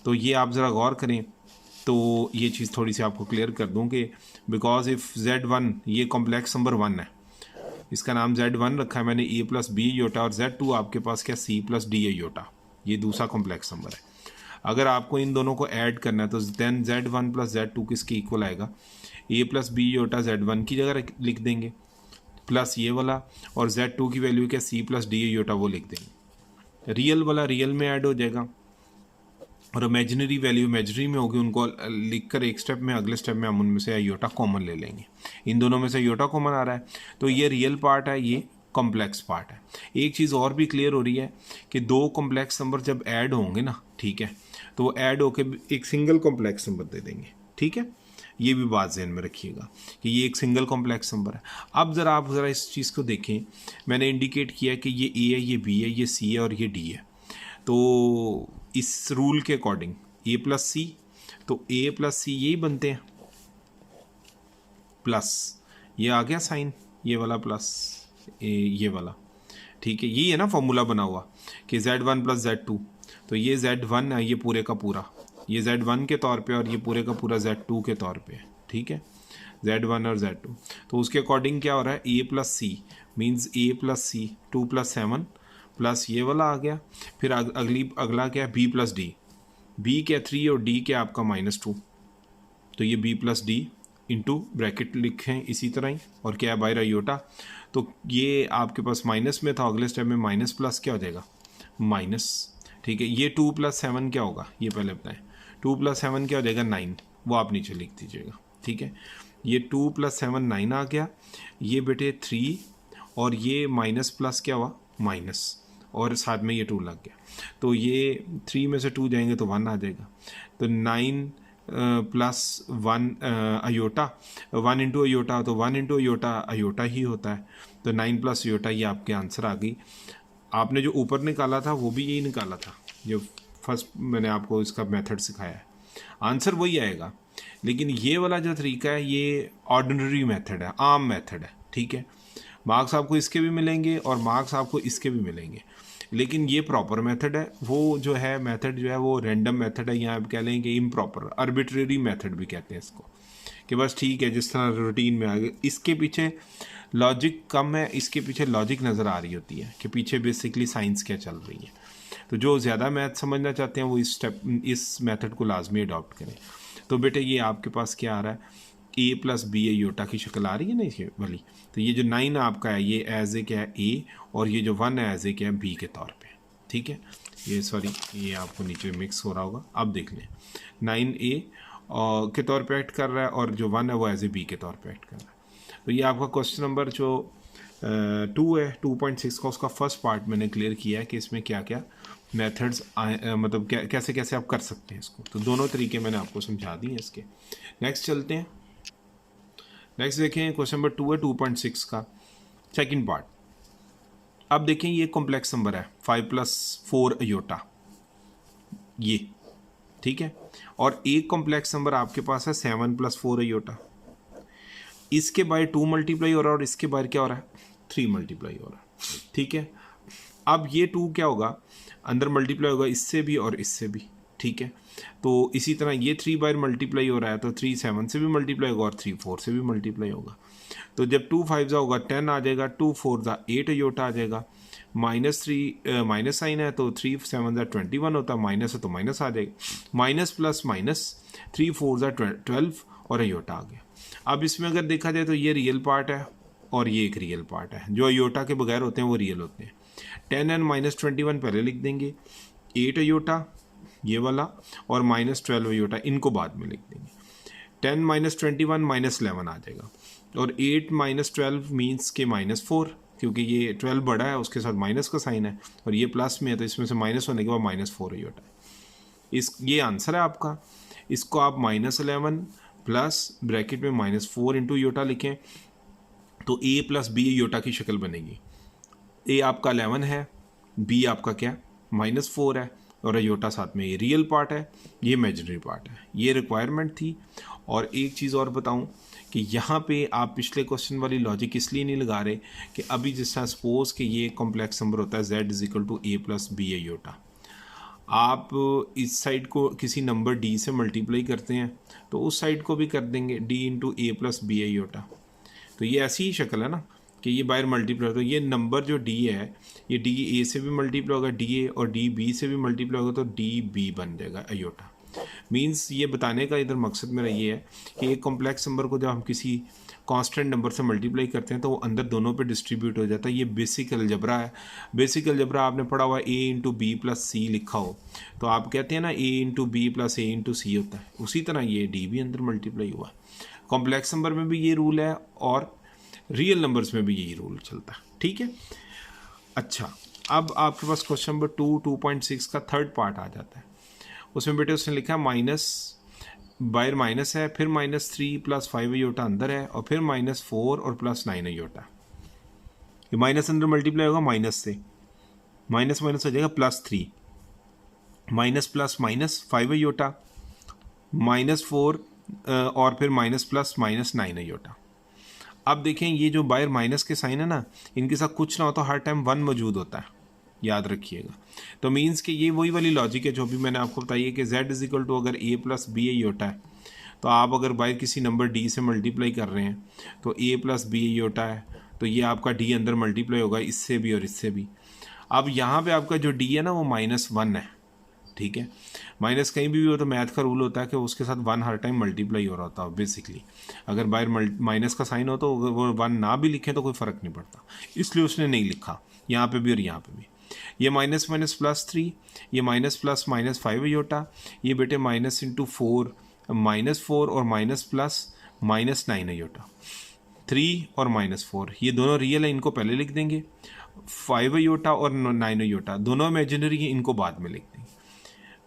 Speaker 1: तो ये आप ज़रा गौर करें तो ये चीज़ थोड़ी सी आपको क्लियर कर दूँ कि बिकॉज इफ़ Z1 ये कॉम्प्लेक्स नंबर 1 है, इसका नाम Z1 रखा है मैंने, ए प्लस बी योटा, और Z2 आपके पास क्या c plus d a iota, ये दूसरा कॉम्प्लेक्स नंबर है। अगर आपको इन दोनों को ऐड करना है तो देन Z1 प्लस Z2 किसके इक्वल आएगा, ए प्लस बी योटा Z1 की जगह लिख देंगे प्लस ये वाला, और Z2 की वैल्यू क्या c plus d a iota वो लिख देंगे। रियल वाला रियल में ऐड हो जाएगा और इमेजिनरी वैल्यू इमेजिनरी में होगी, उनको लिखकर एक स्टेप में अगले स्टेप में हम उनमें से आयोटा कॉमन ले लेंगे। इन दोनों में से आयोटा कॉमन आ रहा है तो ये रियल पार्ट है, ये कॉम्प्लेक्स पार्ट है। एक चीज़ और भी क्लियर हो रही है कि दो कॉम्प्लेक्स नंबर जब ऐड होंगे ना, ठीक है, तो वो ऐड होकर एक सिंगल कॉम्प्लेक्स नंबर दे देंगे, ठीक है। ये भी बात ज़हन में रखिएगा कि ये एक सिंगल कॉम्प्लेक्स नंबर है। अब ज़रा आप ज़रा इस चीज़ को देखें, मैंने इंडिकेट किया कि ये ए है, ये बी है, ये सी है और ये डी है। तो इस रूल के अकॉर्डिंग ए प्लस सी, तो ए प्लस सी यही बनते हैं, प्लस ये आ गया साइन, ये वाला प्लस ये वाला, ठीक है। ये है ना फॉर्मूला बना हुआ कि Z1 प्लस Z2, तो ये Z1 है, ये पूरे का पूरा, ये Z1 के तौर पे और ये पूरे का पूरा Z2 के तौर पे, ठीक है, Z1 और Z2। तो उसके अकॉर्डिंग क्या हो रहा है, ए प्लस सी मीन्स ए प्लस सी 2 प्लस 7 प्लस ये वाला आ गया। फिर अगला क्या है, बी प्लस डी, बी क्या 3 और डी क्या आपका -2, तो ये b plus d into bracket लिखें इसी तरह ही, और क्या है बाय आयोटा, तो ये आपके पास माइनस में था, अगले स्टेप में माइनस प्लस क्या हो जाएगा माइनस, ठीक है। ये 2 प्लस 7 क्या होगा ये पहले बताएं, 2 प्लस 7 क्या हो जाएगा 9, वो आप नीचे लिख दीजिएगा, ठीक है। ये 2 प्लस 7 9 आ गया, ये बेटे 3 और ये माइनस प्लस क्या हुआ माइनस, और साथ में ये 2 लग गया, तो ये 3 में से 2 जाएंगे तो 1 आ जाएगा। तो 9 प्लस 1 अयोटा, 1 इंटू अयोटा, तो 1 इंटू अयोटा अयोटा ही होता है, तो 9 प्लस अयोटा, ये आपके आंसर आ गई। आपने जो ऊपर निकाला था वो भी यही निकाला था, जो फर्स्ट मैंने आपको इसका मेथड सिखाया है, आंसर वही आएगा। लेकिन ये वाला जो तरीका है ये ऑर्डिनरी मेथड है, आम मेथड है, ठीक है। मार्क्स आपको इसके भी मिलेंगे और मार्क्स आपको इसके भी मिलेंगे, लेकिन ये प्रॉपर मेथड है। वो जो है मेथड जो है वो रैंडम मेथड है, या आप कह लें कि इम्प्रॉपर आर्बिट्रेरी मेथड भी कहते हैं इसको, कि बस ठीक है जिस तरह रूटीन में आ गए। इसके पीछे लॉजिक कम है, इसके पीछे लॉजिक नज़र आ रही होती है कि पीछे बेसिकली साइंस क्या चल रही है। तो जो ज़्यादा मैथ समझना चाहते हैं वो इस मेथड को लाजमी अडॉप्ट करें। तो बेटे ये आपके पास क्या आ रहा है, ए प्लस बी ए योटा की शक्ल आ रही है ना ये वाली, तो ये जो 9 आपका है ये एज ए क्या है ए, और ये जो 1 है एज ए क्या है बी के तौर पे, ठीक है। ये सॉरी ये आपको नीचे मिक्स हो रहा होगा, अब देख लें 9 ए के तौर पे एक्ट कर रहा है और जो 1 है वो एज ए बी के तौर पे एक्ट कर रहा है। तो ये आपका क्वेश्चन नंबर जो 2 है 2.6 का, उसका फर्स्ट पार्ट मैंने क्लियर किया है कि इसमें क्या क्या मेथड्स मतलब कैसे कैसे आप कर सकते हैं इसको। तो दोनों तरीके मैंने आपको समझा दिए इसके। नेक्स्ट चलते हैं, नेक्स्ट देखें क्वेश्चन नंबर 2 है 2.6 का सेकंड पार्ट। अब देखें ये कॉम्प्लेक्स नंबर है 5 प्लस 4 अयोटा, ये ठीक है, और एक कॉम्प्लेक्स नंबर आपके पास है 7 प्लस 4 अयोटा, इसके बाय 2 मल्टीप्लाई हो रहा है और इसके बाय क्या हो रहा है 3 मल्टीप्लाई हो रहा है, ठीक है। अब ये 2 क्या होगा अंदर मल्टीप्लाई होगा इससे भी और इससे भी, ठीक है। तो इसी तरह ये 3 बार मल्टीप्लाई हो रहा है तो 3 7 से भी मल्टीप्लाई होगा और 3 4 से भी मल्टीप्लाई होगा। तो जब 2 5 होगा 10 आ जाएगा, 2 4 8 अयोटा आ जाएगा, -3 माइनस साइन है तो 3 7 21 होता है, माइनस है तो माइनस आ जाएगा, माइनस प्लस माइनस 3 4 12 और अयोटा आ गया। अब इसमें अगर देखा जाए तो ये रियल पार्ट है और ये एक रियल पार्ट है, जो अयोटा के बगैर होते हैं वो रियल होते हैं। 10 एंड -21 पहले लिख देंगे, 8 अयोटा ये वाला और -12 अयोटा इनको बाद में लिख देंगे। 10 -21 -11 आ जाएगा और 8 -12 मीन्स के -4, क्योंकि ये 12 बड़ा है उसके साथ माइनस का साइन है और ये प्लस में है तो इसमें से माइनस होने के बाद -4 अयोटा है। ये आंसर है आपका। इसको आप -11 प्लस ब्रैकेट में -4 इंटू योटा लिखें तो a प्लस बी योटा की शक्ल बनेगी। a आपका 11 है, b आपका क्या -4 है और अयोटा साथ में, ये रियल पार्ट है, ये इमेजिनरी पार्ट है। ये रिक्वायरमेंट थी। और एक चीज़ और बताऊं कि यहाँ पे आप पिछले क्वेश्चन वाली लॉजिक इसलिए नहीं लगा रहे कि अभी जिस तरह सपोज कि ये कॉम्प्लेक्स नंबर होता है z is equal to a plus b iota, आप इस साइड को किसी नंबर d से मल्टीप्लाई करते हैं तो उस साइड को भी कर देंगे d इंटू ए प्लस बी अयोटा। तो ये ऐसी ही शक्ल है ना कि ये बाहर मल्टीप्लाई, तो ये नंबर जो d है ये d a से भी मल्टीप्लाई होगा d a, और d b से भी मल्टीप्लाई होगा तो d b बन जाएगा अयोटा। मीन्स ये बताने का इधर मकसद मेरा ये है कि एक कॉम्प्लेक्स नंबर को जब हम किसी कांस्टेंट नंबर से मल्टीप्लाई करते हैं तो वो अंदर दोनों पे डिस्ट्रीब्यूट हो जाता है। ये बेसिक अलजबरा है। बेसिक अलजबरा आपने पढ़ा हुआ a into B plus C लिखा हो तो आप कहते हैं ना a into B plus a into C होता है, उसी तरह ये d भी अंदर मल्टीप्लाई हुआ। कॉम्प्लेक्स नंबर में भी ये रूल है और रियल नंबर्स में भी यही रूल चलता है, ठीक है। अच्छा, अब आपके पास क्वेश्चन नंबर 2.6 का थर्ड पार्ट आ जाता है। उसमें बेटे उसने लिखा माइनस, बाहर माइनस है, फिर -3 + 5 अयोटा अंदर है, और फिर -4 और +9 अयोटा। ये माइनस अंदर मल्टीप्लाई होगा माइनस से, माइनस माइनस हो जाएगा +3, माइनस प्लस माइनस 5 अयोटा, -4 और फिर -+-9 अयोटा। अब देखें ये जो बाहर माइनस के साइन है ना, इनके साथ कुछ ना हो तो हर टाइम 1 मौजूद होता है, याद रखिएगा। तो मीन्स कि ये वही वाली लॉजिक है जो भी मैंने आपको बताई है कि z इज इक्वल टू अगर a प्लस बी अयोटा है तो आप अगर बाहर किसी नंबर d से मल्टीप्लाई कर रहे हैं तो a प्लस बी अयोटा है तो ये आपका d अंदर मल्टीप्लाई होगा इससे भी और इससे भी। अब यहाँ पे आपका जो d है ना वो -1 है, ठीक है। माइनस कहीं भी हो तो मैथ का रूल होता है कि उसके साथ 1 हर टाइम मल्टीप्लाई हो रहा होता है बेसिकली। अगर बाहर माइनस का साइन हो तो वो 1 ना भी लिखें तो कोई फ़र्क नहीं पड़ता, इसलिए उसने नहीं लिखा यहाँ पे भी और यहाँ पे भी। ये माइनस माइनस +3, ये माइनस प्लस -5 अयोटा, ये बेटे माइनस इंटू 4 -4 और माइनस प्लस -9 अयोटा। 3 और -4 ये दोनों रियल है, इनको पहले लिख देंगे। 5 अयोटा और 9 अयोटा दोनों इमेजिनरी है, इनको बाद में लिख देंगे।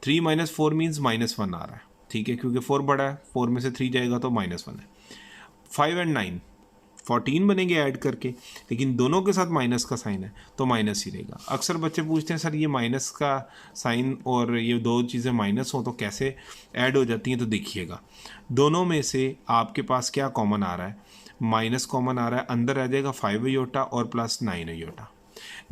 Speaker 1: 3 - 4 मीन्स -1 आ रहा है, ठीक है, क्योंकि 4 बड़ा है, 4 में से 3 जाएगा तो -1 है। 5 और 9 14 बनेंगे ऐड करके, लेकिन दोनों के साथ माइनस का साइन है तो माइनस ही रहेगा। अक्सर बच्चे पूछते हैं सर ये माइनस का साइन और ये दो चीज़ें माइनस हो तो कैसे ऐड हो जाती हैं, तो देखिएगा दोनों में से आपके पास क्या कॉमन आ रहा है, माइनस कॉमन आ रहा है, अंदर रह जाएगा 5 अयोटा और +9 अयोटा।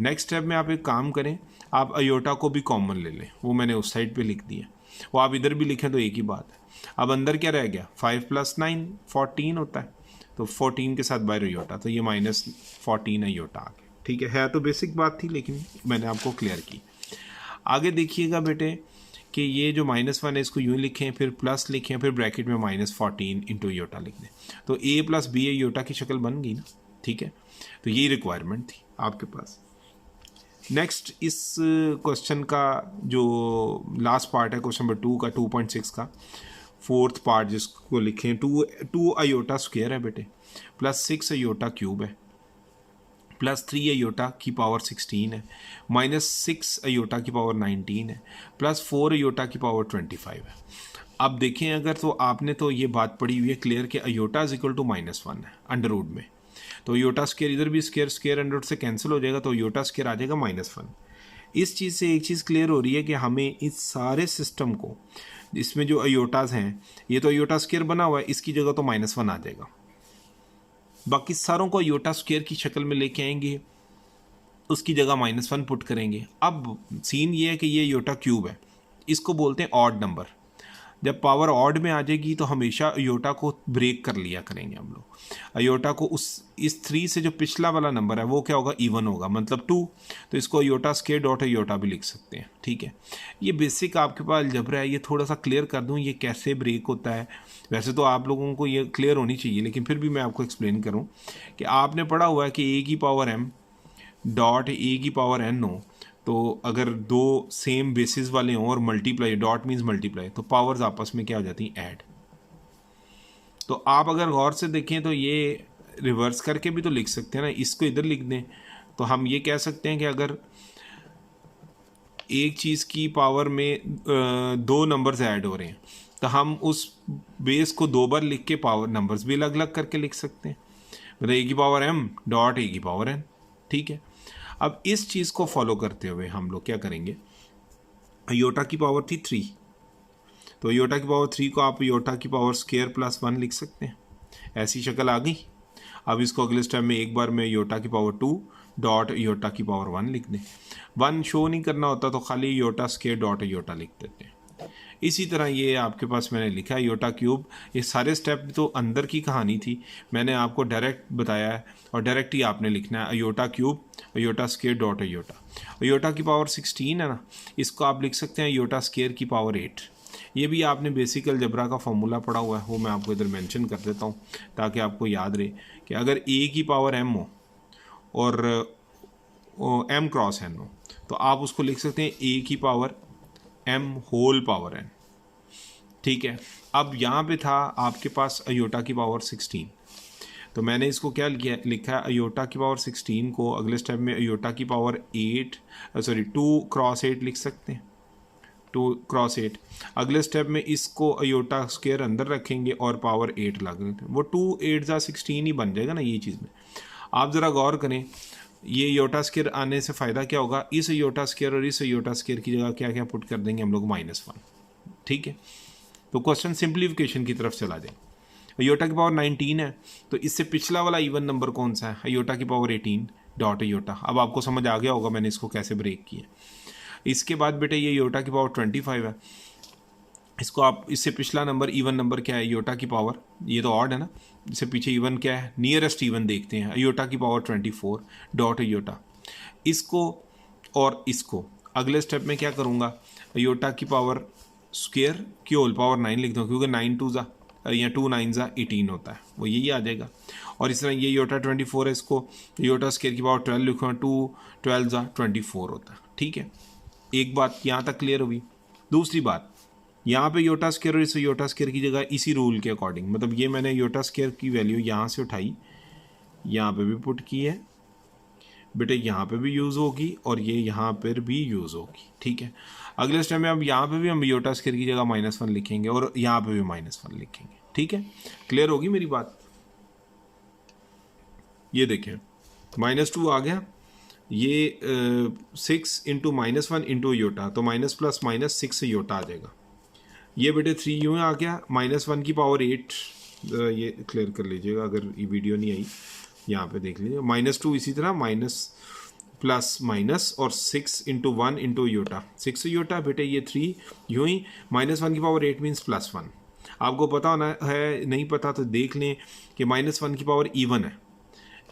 Speaker 1: नेक्स्ट स्टेप में आप एक काम करें, आप अयोटा को भी कॉमन ले लें, वो मैंने उस साइड पे लिख दिया, वो आप इधर भी लिखें तो एक ही बात है। अब अंदर क्या रह गया, 5 + 9 14 होता है, तो 14 के साथ बाहर अयोटा, तो ये -14 अयोटा आ गया, ठीक है तो बेसिक बात थी लेकिन मैंने आपको क्लियर की। आगे देखिएगा बेटे कि ये जो -1 है इसको यूँ लिखें, फिर प्लस लिखें, फिर ब्रैकेट में -14 इंटू अयोटा लिख दें, तो a प्लस बी अयोटा की शक्ल बन गई ना, ठीक है। तो यही रिक्वायरमेंट थी आपके पास। नेक्स्ट इस क्वेश्चन का जो लास्ट पार्ट है क्वेश्चन नंबर 2 का 2.6 का फोर्थ पार्ट जिसको लिखें, 2 अयोटा स्क्वायर है बेटे, +6 अयोटा क्यूब है, +3 अयोटा की पावर 16 है, -6 अयोटा की पावर 19 है, +4 अयोटा की पावर 25 है। अब देखें अगर तो आपने तो ये बात पढ़ी हुई है क्लियर कि अयोटा इज इक्वल टू -1 है अंडर रूट में, तो अयोटा स्क्वायर इधर भी स्क्वायर अंडर रूट से कैंसिल हो जाएगा तो अयोटा स्क्वायर आ जाएगा -1। इस चीज़ से एक चीज़ क्लियर हो रही है कि हमें इस सारे सिस्टम को, इसमें जो अयोटाज हैं, ये तो अयोटा स्क्वायर बना हुआ है, इसकी जगह तो -1 आ जाएगा, बाकी सारों को अयोटा स्क्वायर की शक्ल में लेके आएंगे, उसकी जगह -1 पुट करेंगे। अब सीन ये है कि ये अयोटा क्यूब है, इसको बोलते हैं ऑड नंबर। जब पावर ऑड में आ जाएगी तो हमेशा अयोटा को ब्रेक कर लिया करेंगे हम लोग, अयोटा को इस 3 से जो पिछला वाला नंबर है वो क्या होगा, इवन होगा, मतलब 2, तो इसको अयोटा स्क्वायर डॉट अयोटा भी लिख सकते हैं, ठीक है। ये बेसिक आपके पास अलजबरा है, ये थोड़ा सा क्लियर कर दूं ये कैसे ब्रेक होता है। वैसे तो आप लोगों को ये क्लियर होनी चाहिए लेकिन फिर भी मैं आपको एक्सप्लेन करूँ कि आपने पढ़ा हुआ है कि a की पावर m डॉट a की पावर n हो, तो अगर दो सेम बेसिस वाले हों और मल्टीप्लाई, डॉट मीन्स मल्टीप्लाई, तो पावर्स आपस में क्या हो जाती हैं, ऐड। तो आप अगर गौर से देखें तो ये रिवर्स करके भी तो लिख सकते हैं ना, इसको इधर लिख दें तो हम ये कह सकते हैं कि अगर एक चीज़ की पावर में 2 नंबर्स ऐड हो रहे हैं तो हम उस बेस को 2 बार लिख के पावर नंबर्स भी अलग अलग करके लिख सकते हैं, मतलब a की पावर m डॉट a की पावर n, ठीक है। अब इस चीज़ को फॉलो करते हुए हम लोग क्या करेंगे, अयोटा की पावर थी 3, तो अयोटा की पावर 3 को आप अयोटा की पावर स्क्वायर प्लस 1 लिख सकते हैं। ऐसी शक्ल आ गई। अब इसको अगले स्टेप में एक बार में अयोटा की पावर 2 डॉट अयोटा की पावर 1 लिख दें। 1 शो नहीं करना होता तो खाली अयोटा स्क्वायर डॉट अयोटा लिख देते हैं। इसी तरह ये आपके पास मैंने लिखा है अयोटा क्यूब। ये सारे स्टेप तो अंदर की कहानी थी, मैंने आपको डायरेक्ट बताया है और डायरेक्ट ही आपने लिखना है iota cube iota square dot iota. Iota की पावर 16 है ना, इसको आप लिख सकते हैं अयोटा स्क्वायर की पावर 8। ये भी आपने बेसिक अलजबरा का फॉर्मूला पढ़ा हुआ है, वो मैं आपको इधर मेंशन कर देता हूँ ताकि आपको याद रहे कि अगर ए की पावर एम हो और एम क्रॉस एन हो तो आप उसको लिख सकते हैं ए की power m whole power n. ठीक है, अब यहाँ पे था आपके पास अयोटा की पावर 16, तो मैंने इसको क्या लिखा है अयोटा की पावर 16 को अगले स्टेप में अयोटा की पावर 2 क्रॉस 8 लिख सकते हैं, 2 क्रॉस 8। अगले स्टेप में इसको अयोटा स्क्वायर अंदर रखेंगे और पावर 8 लग रहे थे, वो 2 8 16 ही बन जाएगा ना। ये चीज़ में आप ज़रा गौर करें, ये अयोटा स्क्वायर आने से फ़ायदा क्या होगा, इस अयोटा स्क्वायर और इस अयोटा स्क्वायर की जगह क्या क्या पुट कर देंगे हम लोग -1। ठीक है, तो क्वेश्चन सिंप्लीफिकेशन की तरफ चला जाए। अयोटा की पावर 19 है तो इससे पिछला वाला इवन नंबर कौन सा है, अयोटा की पावर 18 डॉट अयोटा। अब आपको समझ आ गया होगा मैंने इसको कैसे ब्रेक किया। इसके बाद बेटे ये अयोटा की पावर 25 है, इसको आप इससे पिछला नंबर इवन नंबर क्या है अयोटा की पावर, ये तो ऑड है ना, इससे पीछे इवन क्या है, नियरेस्ट इवन देखते हैं, अयोटा की पावर 24 डॉट अयोटा। इसको और इसको अगले स्टेप में क्या करूँगा, अयोटा की पावर स्क्वायर की होल पावर 9 लिख दूँ, क्योंकि 9 2 या 2 9 18 होता है, वो यही आ जाएगा। और इस तरह ये अयोटा 24 है, इसको अयोटा स्क्वायर की पावर 12 लिखूँगा, 2 12 24 होता है। ठीक है, एक बात यहाँ तक क्लियर हुई। दूसरी बात, यहाँ पे अयोटा स्क्वायर और इस अयोटा स्क्वायर की जगह इसी रूल के अकॉर्डिंग, मतलब ये मैंने अयोटा स्क्वायर की वैल्यू यहाँ से उठाई, यहाँ पे भी पुट की है बेटे, यहाँ पे भी यूज़ होगी और ये यहाँ पर भी यूज़ होगी। ठीक है, अगले स्टेप में अब यहाँ पे भी हम अयोटा स्क्वायर की जगह -1 लिखेंगे और यहाँ पे भी -1 लिखेंगे। ठीक है, क्लियर होगी मेरी बात। ये देखें -2 आ गया, ये 6 इंटू -1 इंटू अयोटा, तो माइनस प्लस माइनस 6 अयोटा आ जाएगा। ये बेटे 3 यूँ आ गया, -1 की पावर 8, ये क्लियर कर लीजिएगा अगर ये वीडियो नहीं आई, यहाँ पे देख लीजिए, -2 इसी तरह माइनस प्लस माइनस और 6 इंटू 1 इंटू अयोटा, 6 अयोटा बेटे, ये 3 यूँ ही, -1 की पावर 8 मीन्स +1। आपको पता होना है, नहीं पता तो देख लें कि -1 की पावर इवन है।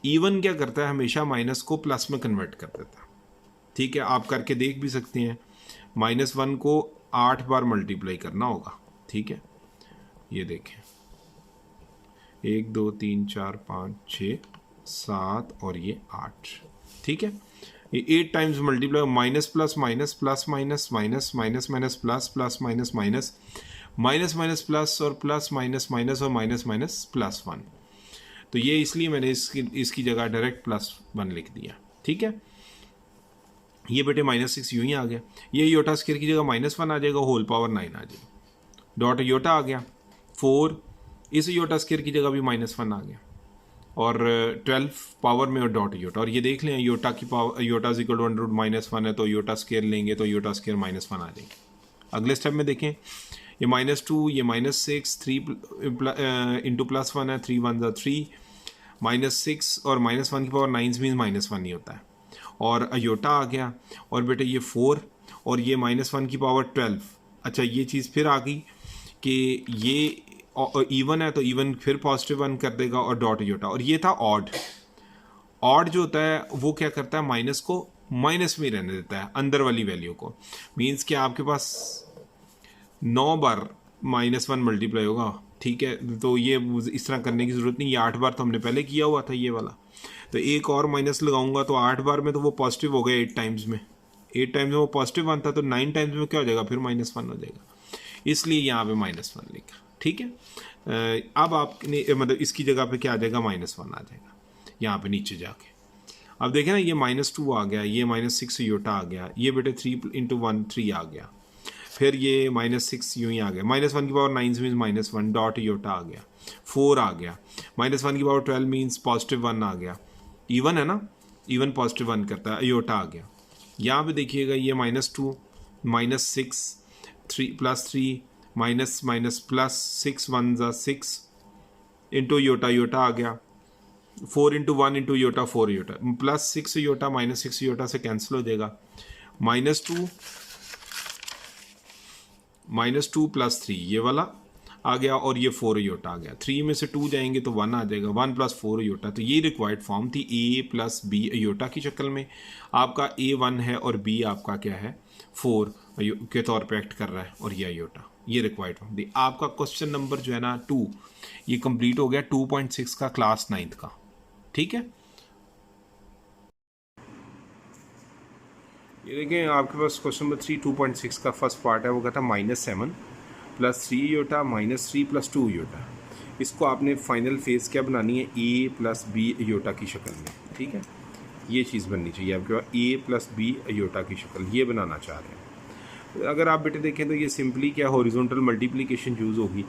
Speaker 1: इवन क्या करता है, हमेशा माइनस को प्लस में कन्वर्ट कर देता है। ठीक है, आप करके देख भी सकते हैं, -1 को 8 बार मल्टीप्लाई करना होगा। ठीक है, ये देखें 1 2 3 4 5 6 7 और ये 8। ठीक है, ये 8 times multiply, minus plus minus plus minus minus minus minus plus plus minus minus minus minus plus और प्लस माइनस माइनस और माइनस माइनस +1। तो ये इसलिए मैंने इसकी जगह डायरेक्ट +1 लिख दिया। ठीक है, ये बेटे -6 यूँ ही आ गया, ये अयोटा स्क्वायर की जगह -1 आ जाएगा, होल पावर 9 आ जाएगा, डॉट अयोटा आ गया 4, इस अयोटा स्क्वायर की जगह भी -1 आ गया और 12 पावर में और डॉट अयोटा। और ये देख लें अयोटा की power, iota is equal to √-1 है तो अयोटा स्क्वायर लेंगे तो अयोटा स्क्वायर -1 आ जाएगी। अगले स्टेप में देखें, ये -2, ये -6, 3 इंटू +1 है, 3 1 3, -6 और -1 की पावर 9 मीन्स -1 ही होता है, और अयोटा आ गया, और बेटे ये 4 और ये -1 की पावर 12। अच्छा, ये चीज़ फिर आ गई कि ये इवन है तो इवन फिर +1 कर देगा और डॉट अयोटा, और ये था ऑड। ऑड जो होता है वो क्या करता है, माइनस को माइनस में रहने देता है, अंदर वाली वैल्यू को। मीन्स कि आपके पास 9 बार -1 मल्टीप्लाई होगा। ठीक है, तो ये इस तरह करने की ज़रूरत नहीं, ये 8 बार तो हमने पहले किया हुआ था ये वाला, तो एक और माइनस लगाऊंगा तो 8 बार में तो वो पॉजिटिव हो गया, 8 टाइम्स में, 8 टाइम्स में वो +1 था, तो 9 टाइम्स में क्या हो जाएगा, फिर -1 हो जाएगा, इसलिए यहाँ पे -1 लिखा। ठीक है, अब आपने मतलब इसकी जगह पे क्या आ जाएगा, -1 आ जाएगा यहाँ पे नीचे जाके। अब देखें ना, ये -2 आ गया, ये -6 अयोटा आ गया, ये बेटे 3 इंटू 1 3 आ गया, फिर ये -6 यूँ ही आ गया, -1 की पावर 9 मीन्स -1 डॉट अयोटा आ गया, 4 आ गया, -1 की पावर 12 मीन्स +1 आ गया, इवन है ना, इवन +1 करता है, अयोटा आ गया। यहाँ पे देखिएगा ये -2 -6, 3 +3 माइनस माइनस प्लस 6 1 ज़ा 6 इंटू योटा, योटा आ गया 4 into 1 into iota 4 iota, +6 iota -6 iota से कैंसिल हो जाएगा। -2 + 3 ये वाला आ गया और ये 4 योटा आ गया। 3 में से 2 जाएंगे तो 1 आ जाएगा, 1 + 4 योटा। तो ये रिक्वायर्ड फॉर्म थी a + b योटा की शक्ल में। आपका a 1 है और b आपका क्या है 4 के तौर पे एक्ट कर रहा है और ये योटा, ये रिक्वायर्ड फॉर्म थी। आपका क्वेश्चन नंबर जो है ना 2 ये कंप्लीट हो गया 2.6 का क्लास 9th का। ठीक है, ये देखें आपके पास क्वेश्चन नंबर 3 2.6 का फर्स्ट पार्ट है, वो कहता है -7 + 3 योटा -3 + 2 योटा। इसको आपने फाइनल फेज क्या बनानी है a + b योटा की शक्ल में। ठीक है, ये चीज़ बननी चाहिए आपके पास a + b योटा की शक्ल, ये बनाना चाह रहे हैं। अगर आप बेटे देखें तो ये सिंपली क्या हॉरिजॉन्टल मल्टीप्लिकेशन यूज़ होगी।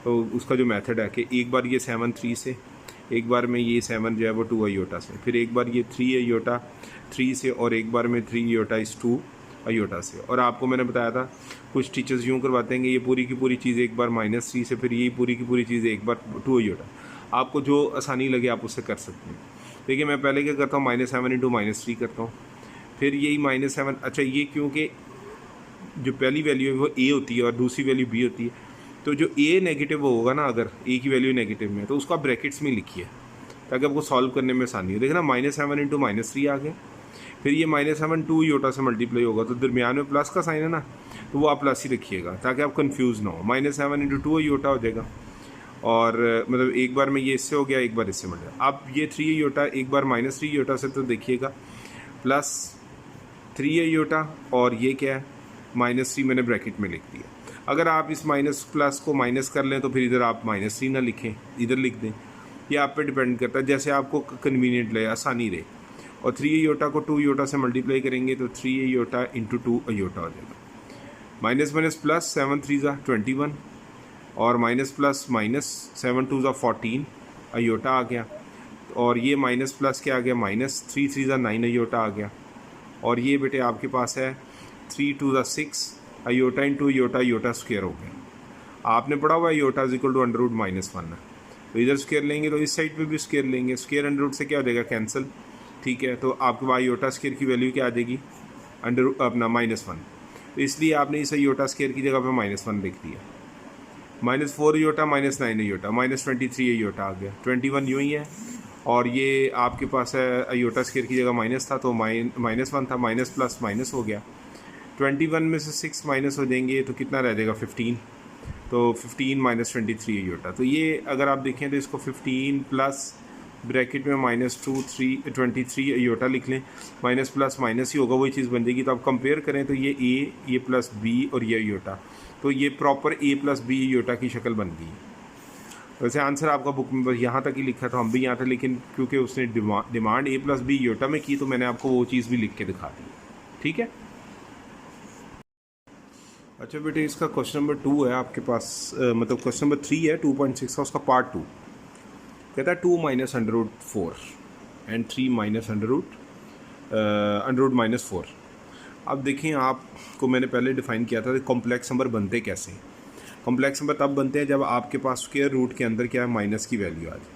Speaker 1: तो उसका जो मेथड है कि एक बार ये 7 3 से, एक बार में ये 7 जो है वो 2 अयोटा से, फिर एक बार ये 3 अयोटा 3 से, और एक बार में 3 अयोटा इस 2 अयोटा से। और आपको मैंने बताया था कुछ टीचर्स यूँ करवाते हैं कि ये पूरी की पूरी चीज़ एक बार -3 से, फिर ये पूरी की पूरी चीज़ एक बार 2 अयोटा। आपको जो आसानी लगे आप उससे कर सकते हैं। देखिए मैं पहले क्या करता हूँ -7 इंटू -3 करता हूँ, फिर यही -7। अच्छा ये क्योंकि जो पहली वैल्यू है वो a होती है और दूसरी वैल्यू b होती है, तो जो a नेगेटिव होगा ना, अगर a की वैल्यू नेगेटिव में तो उसको आप ब्रैकेट्स में लिखिए ताकि आपको सॉल्व करने में आसानी हो। देखना -7 इंटू -3 आ गया, फिर ये -7 2 योटा से मल्टीप्लाई होगा, तो दरमियान में प्लस का साइन है ना, तो वो आप प्लस ही रखिएगा ताकि आप कंफ्यूज ना हो। -7 इंटू 2 योटा हो जाएगा, और मतलब एक बार में ये इससे हो गया, एक बार इससे मिल गया। अब ये 3 योटा एक बार -3 योटा से, तो देखिएगा +3 योटा, और ये क्या है -3 मैंने ब्रैकेट में लिख दिया। अगर आप इस माइनस प्लस को माइनस कर लें तो फिर इधर आप -3 ना लिखें, इधर लिख दें। ये आप पे डिपेंड करता है, जैसे आपको कन्वीनियंट लगे, आसानी रहे। और 3 योटा को 2 योटा से मल्टीप्लाई करेंगे तो 3 योटा इंटू 2 योटा हो जाएगा। माइनस माइनस प्लस 7 3 ज़ा 21, और माइनस प्लस माइनस 7 2 ज़ा 14 योटा आ गया, और ये माइनस प्लस क्या आ गया -3 3 ज़ा 9 योटा आ गया। और ये बेटे आपके पास है 3 2 ज़ा 6 iota into iota, iota square हो गया। आपने पढ़ा हुआ है योटा इज इक्वल टू √-1 है, तो इधर स्क्वायर लेंगे तो इस साइड पे भी स्क्वायर लेंगे, स्क्वायर अंडर रूट से क्या हो जाएगा कैंसिल। ठीक है, तो आपके पास योटा स्क्वायर की वैल्यू क्या आ जाएगी अंडर अपना -1, तो इसलिए आपने इसे योटा स्क्वायर की जगह पे -1 लिख दिया। -4 योटा -9 योटा -23 योटा आ गया, 21 यूँ ही है। और ये आपके पास है योटा स्क्वायर की जगह माइनस था तो -1 था, माइनस प्लस माइनस हो गया। 21 में से 6 माइनस हो जाएंगे तो कितना रह जाएगा 15, तो 15 -23 योटा। तो ये अगर आप देखें तो इसको 15 प्लस ब्रैकेट में -23 योटा लिख लें, माइनस प्लस माइनस ही होगा, वही चीज़ बन जाएगी। तो आप कंपेयर करें तो ये a, ये प्लस b और ये योटा, तो ये प्रॉपर a + b योटा की शक्ल बन गई। वैसे आंसर आपका बुक में बस यहाँ तक ही लिखा था, हम भी यहाँ था, लेकिन क्योंकि उसने डिमांड a + b योटा में की तो मैंने आपको वो चीज़ भी लिख के दिखा दी। ठीक है, अच्छा बेटे इसका क्वेश्चन नंबर 2 है आपके पास, मतलब क्वेश्चन नंबर 3 है 2.6 का, उसका पार्ट 2 कहता है 2 - √4 एंड 3 - √4। अब देखें आपको मैंने पहले डिफाइन किया था कि कॉम्प्लेक्स नंबर बनते कैसे हैं। कॉम्प्लेक्स नंबर तब बनते हैं जब आपके पास स्क्वायर रूट के अंदर क्या है माइनस की वैल्यू आ जाए,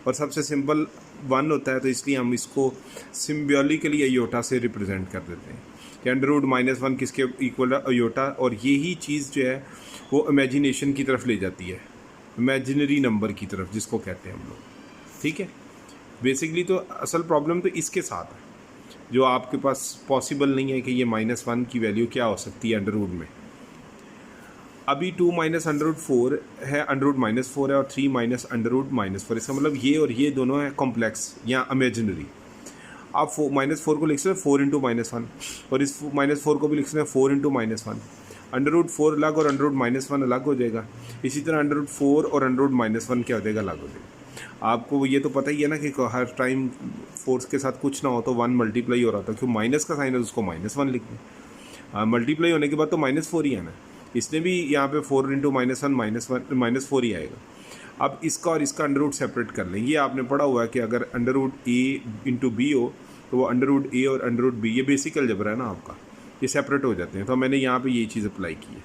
Speaker 1: और सबसे सिंपल 1 होता है, तो इसलिए हम इसको सिम्बॉलिकली अयोटा से रिप्रेजेंट कर देते हैं कि √-1 किसके इक्वल है अयोटा। और यही चीज़ जो है वो इमेजिनेशन की तरफ ले जाती है, इमेजिनरी नंबर की तरफ जिसको कहते हैं हम लोग। ठीक है, बेसिकली तो असल प्रॉब्लम तो इसके साथ है, जो आपके पास पॉसिबल नहीं है कि ये -1 की वैल्यू क्या हो सकती है अंडर रूट में। अभी 2 - √4 है, अंडर रूट -4 है, और 3 - √-4, इसका मतलब ये और ये दोनों है कॉम्प्लेक्स या इमेजिनरी। आप -4 को लिख सकते हैं 4 × -1, और इस -4 को भी लिख सकते हैं 4 × -1। अंडर रूट 4 अलग और अंडर रूट -1 अलग हो जाएगा। इसी तरह अंडर रूट 4 और अंडर रूट -1 क्या हो जाएगा, अलग हो जाएगा। आपको ये तो पता ही है ना कि हर टाइम फोर्स के साथ कुछ ना हो तो 1 मल्टीप्लाई हो रहा था, क्यों माइनस का साइन है उसको -1 लिख दें। मल्टीप्लाई होने के बाद तो -4 ही आना है, इसने भी यहाँ पे 4 × -1 -4 ही आएगा। अब इसका और इसका अंडर रूट सेपरेट कर लें। ये आपने पढ़ा हुआ है कि अगर अंडर रूट a × b हो तो वो अंडर रूट a और अंडर रूट b, ये बेसिक अलजेब्रा है ना आपका, ये सेपरेट हो जाते हैं। तो मैंने यहाँ पे ये चीज़ अप्लाई की है,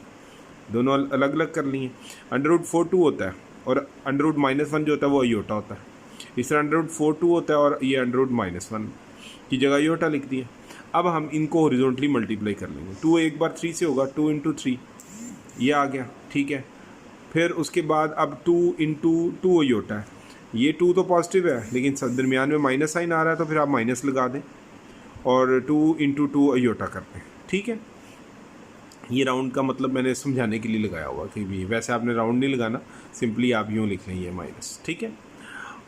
Speaker 1: दोनों अलग अलग कर लिए हैं। √4 2 होता है और √-1 जो होता है वो आयोटा होता है। इस तरह √4 2 होता है और ये √-1 की जगह आयोटा लिख दिया। अब हम इनको हॉरिजॉन्टली मल्टीप्लाई कर लेंगे। 2 एक बार 3 से होगा, 2 × 3 ये आ गया, ठीक है। फिर उसके बाद अब 2 × 2 आयोटा है। ये 2 तो पॉजिटिव है लेकिन दरमियान में माइनस साइन आ रहा है, तो फिर आप माइनस लगा दें और 2 × 2 आयोटा करते हैं, ठीक है। ये राउंड का मतलब मैंने समझाने के लिए लगाया हुआ कि भी वैसे आपने राउंड नहीं लगाना, सिंपली आप यूँ लिख लें ये माइनस, ठीक है।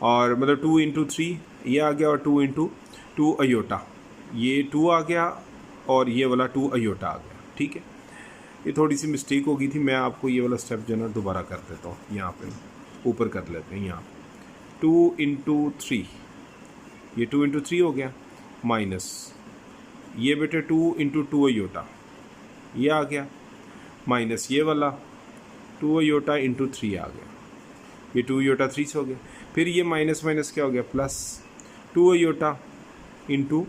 Speaker 1: और मतलब 2 × 3 ये आ गया और 2 × 2 आयोटा, ये 2 आ गया और ये वाला 2 आयोटा आ गया, ठीक है। ये थोड़ी सी मिस्टेक हो गई थी, मैं आपको ये वाला स्टेप जो है ना दोबारा कर देता हूँ। यहाँ पे ऊपर कर लेते हैं, यहाँ 2 × 3, ये 2 × 3 हो गया, माइनस ये बेटे 2 × 2 आयोटा ये आ गया, माइनस ये वाला 2 आयोटा × 3 आ गया, ये 2 आयोटा 3 से हो गया। फिर ये माइनस माइनस क्या हो गया, प्लस 2 आयोटा ×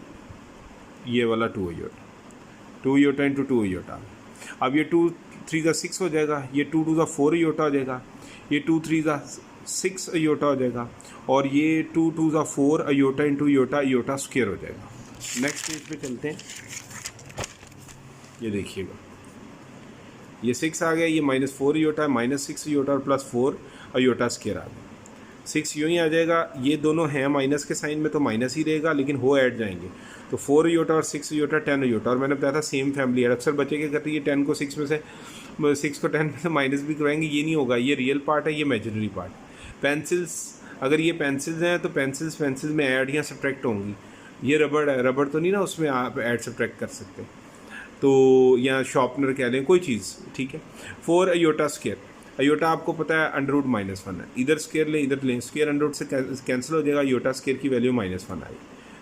Speaker 1: ये वाला 2 आयोटा, 2 आयोटा × 2 आयोटा। अब ये 2 3 6 हो जाएगा, ये 2 2 4 आयोटा हो जाएगा, ये 2 3 6 आयोटा हो जाएगा और ये 2 2 4 आयोटा × आयोटा, आयोटा स्क्वायर हो जाएगा। नेक्स्ट पेज पे चलते हैं। ये देखिएगा, ये 6 आ गया, ये -4 आयोटा है, -6 आयोटा और +4 आयोटा स्क्वायर आ गया। 6 यूँ ही आ जाएगा, ये दोनों हैं माइनस के साइन में तो माइनस ही रहेगा, लेकिन हो ऐड जाएंगे तो 4 आयोटा और 6 आयोटा 10 आयोटा। और मैंने बताया था सेम फैमिली है। अक्सर बच्चे क्या करते हैं, ये 10 को 6 में से 6 को 10 में से माइनस भी कराएंगे, ये नहीं होगा। ये रियल पार्ट है, ये इमेजिनरी पार्ट। पेंसिल्स, अगर ये पेंसिल्स हैं तो पेंसिल्स में ऐड या सब्ट्रैक्ट होंगी। ये रबड़ है, रबड़ तो नहीं ना, उसमें आप ऐड सब्ट्रैक्ट कर सकते, तो या शॉर्पनर कह लें, कोई चीज़, ठीक है। 4 आयोटा स्क्वायर, आयोटा आपको पता है √-1 है, इधर स्क्वायर ले इधर लें, स्क्वायर √ से कैंसिल हो जाएगा, आयोटा स्क्वायर की वैल्यू -1 आई।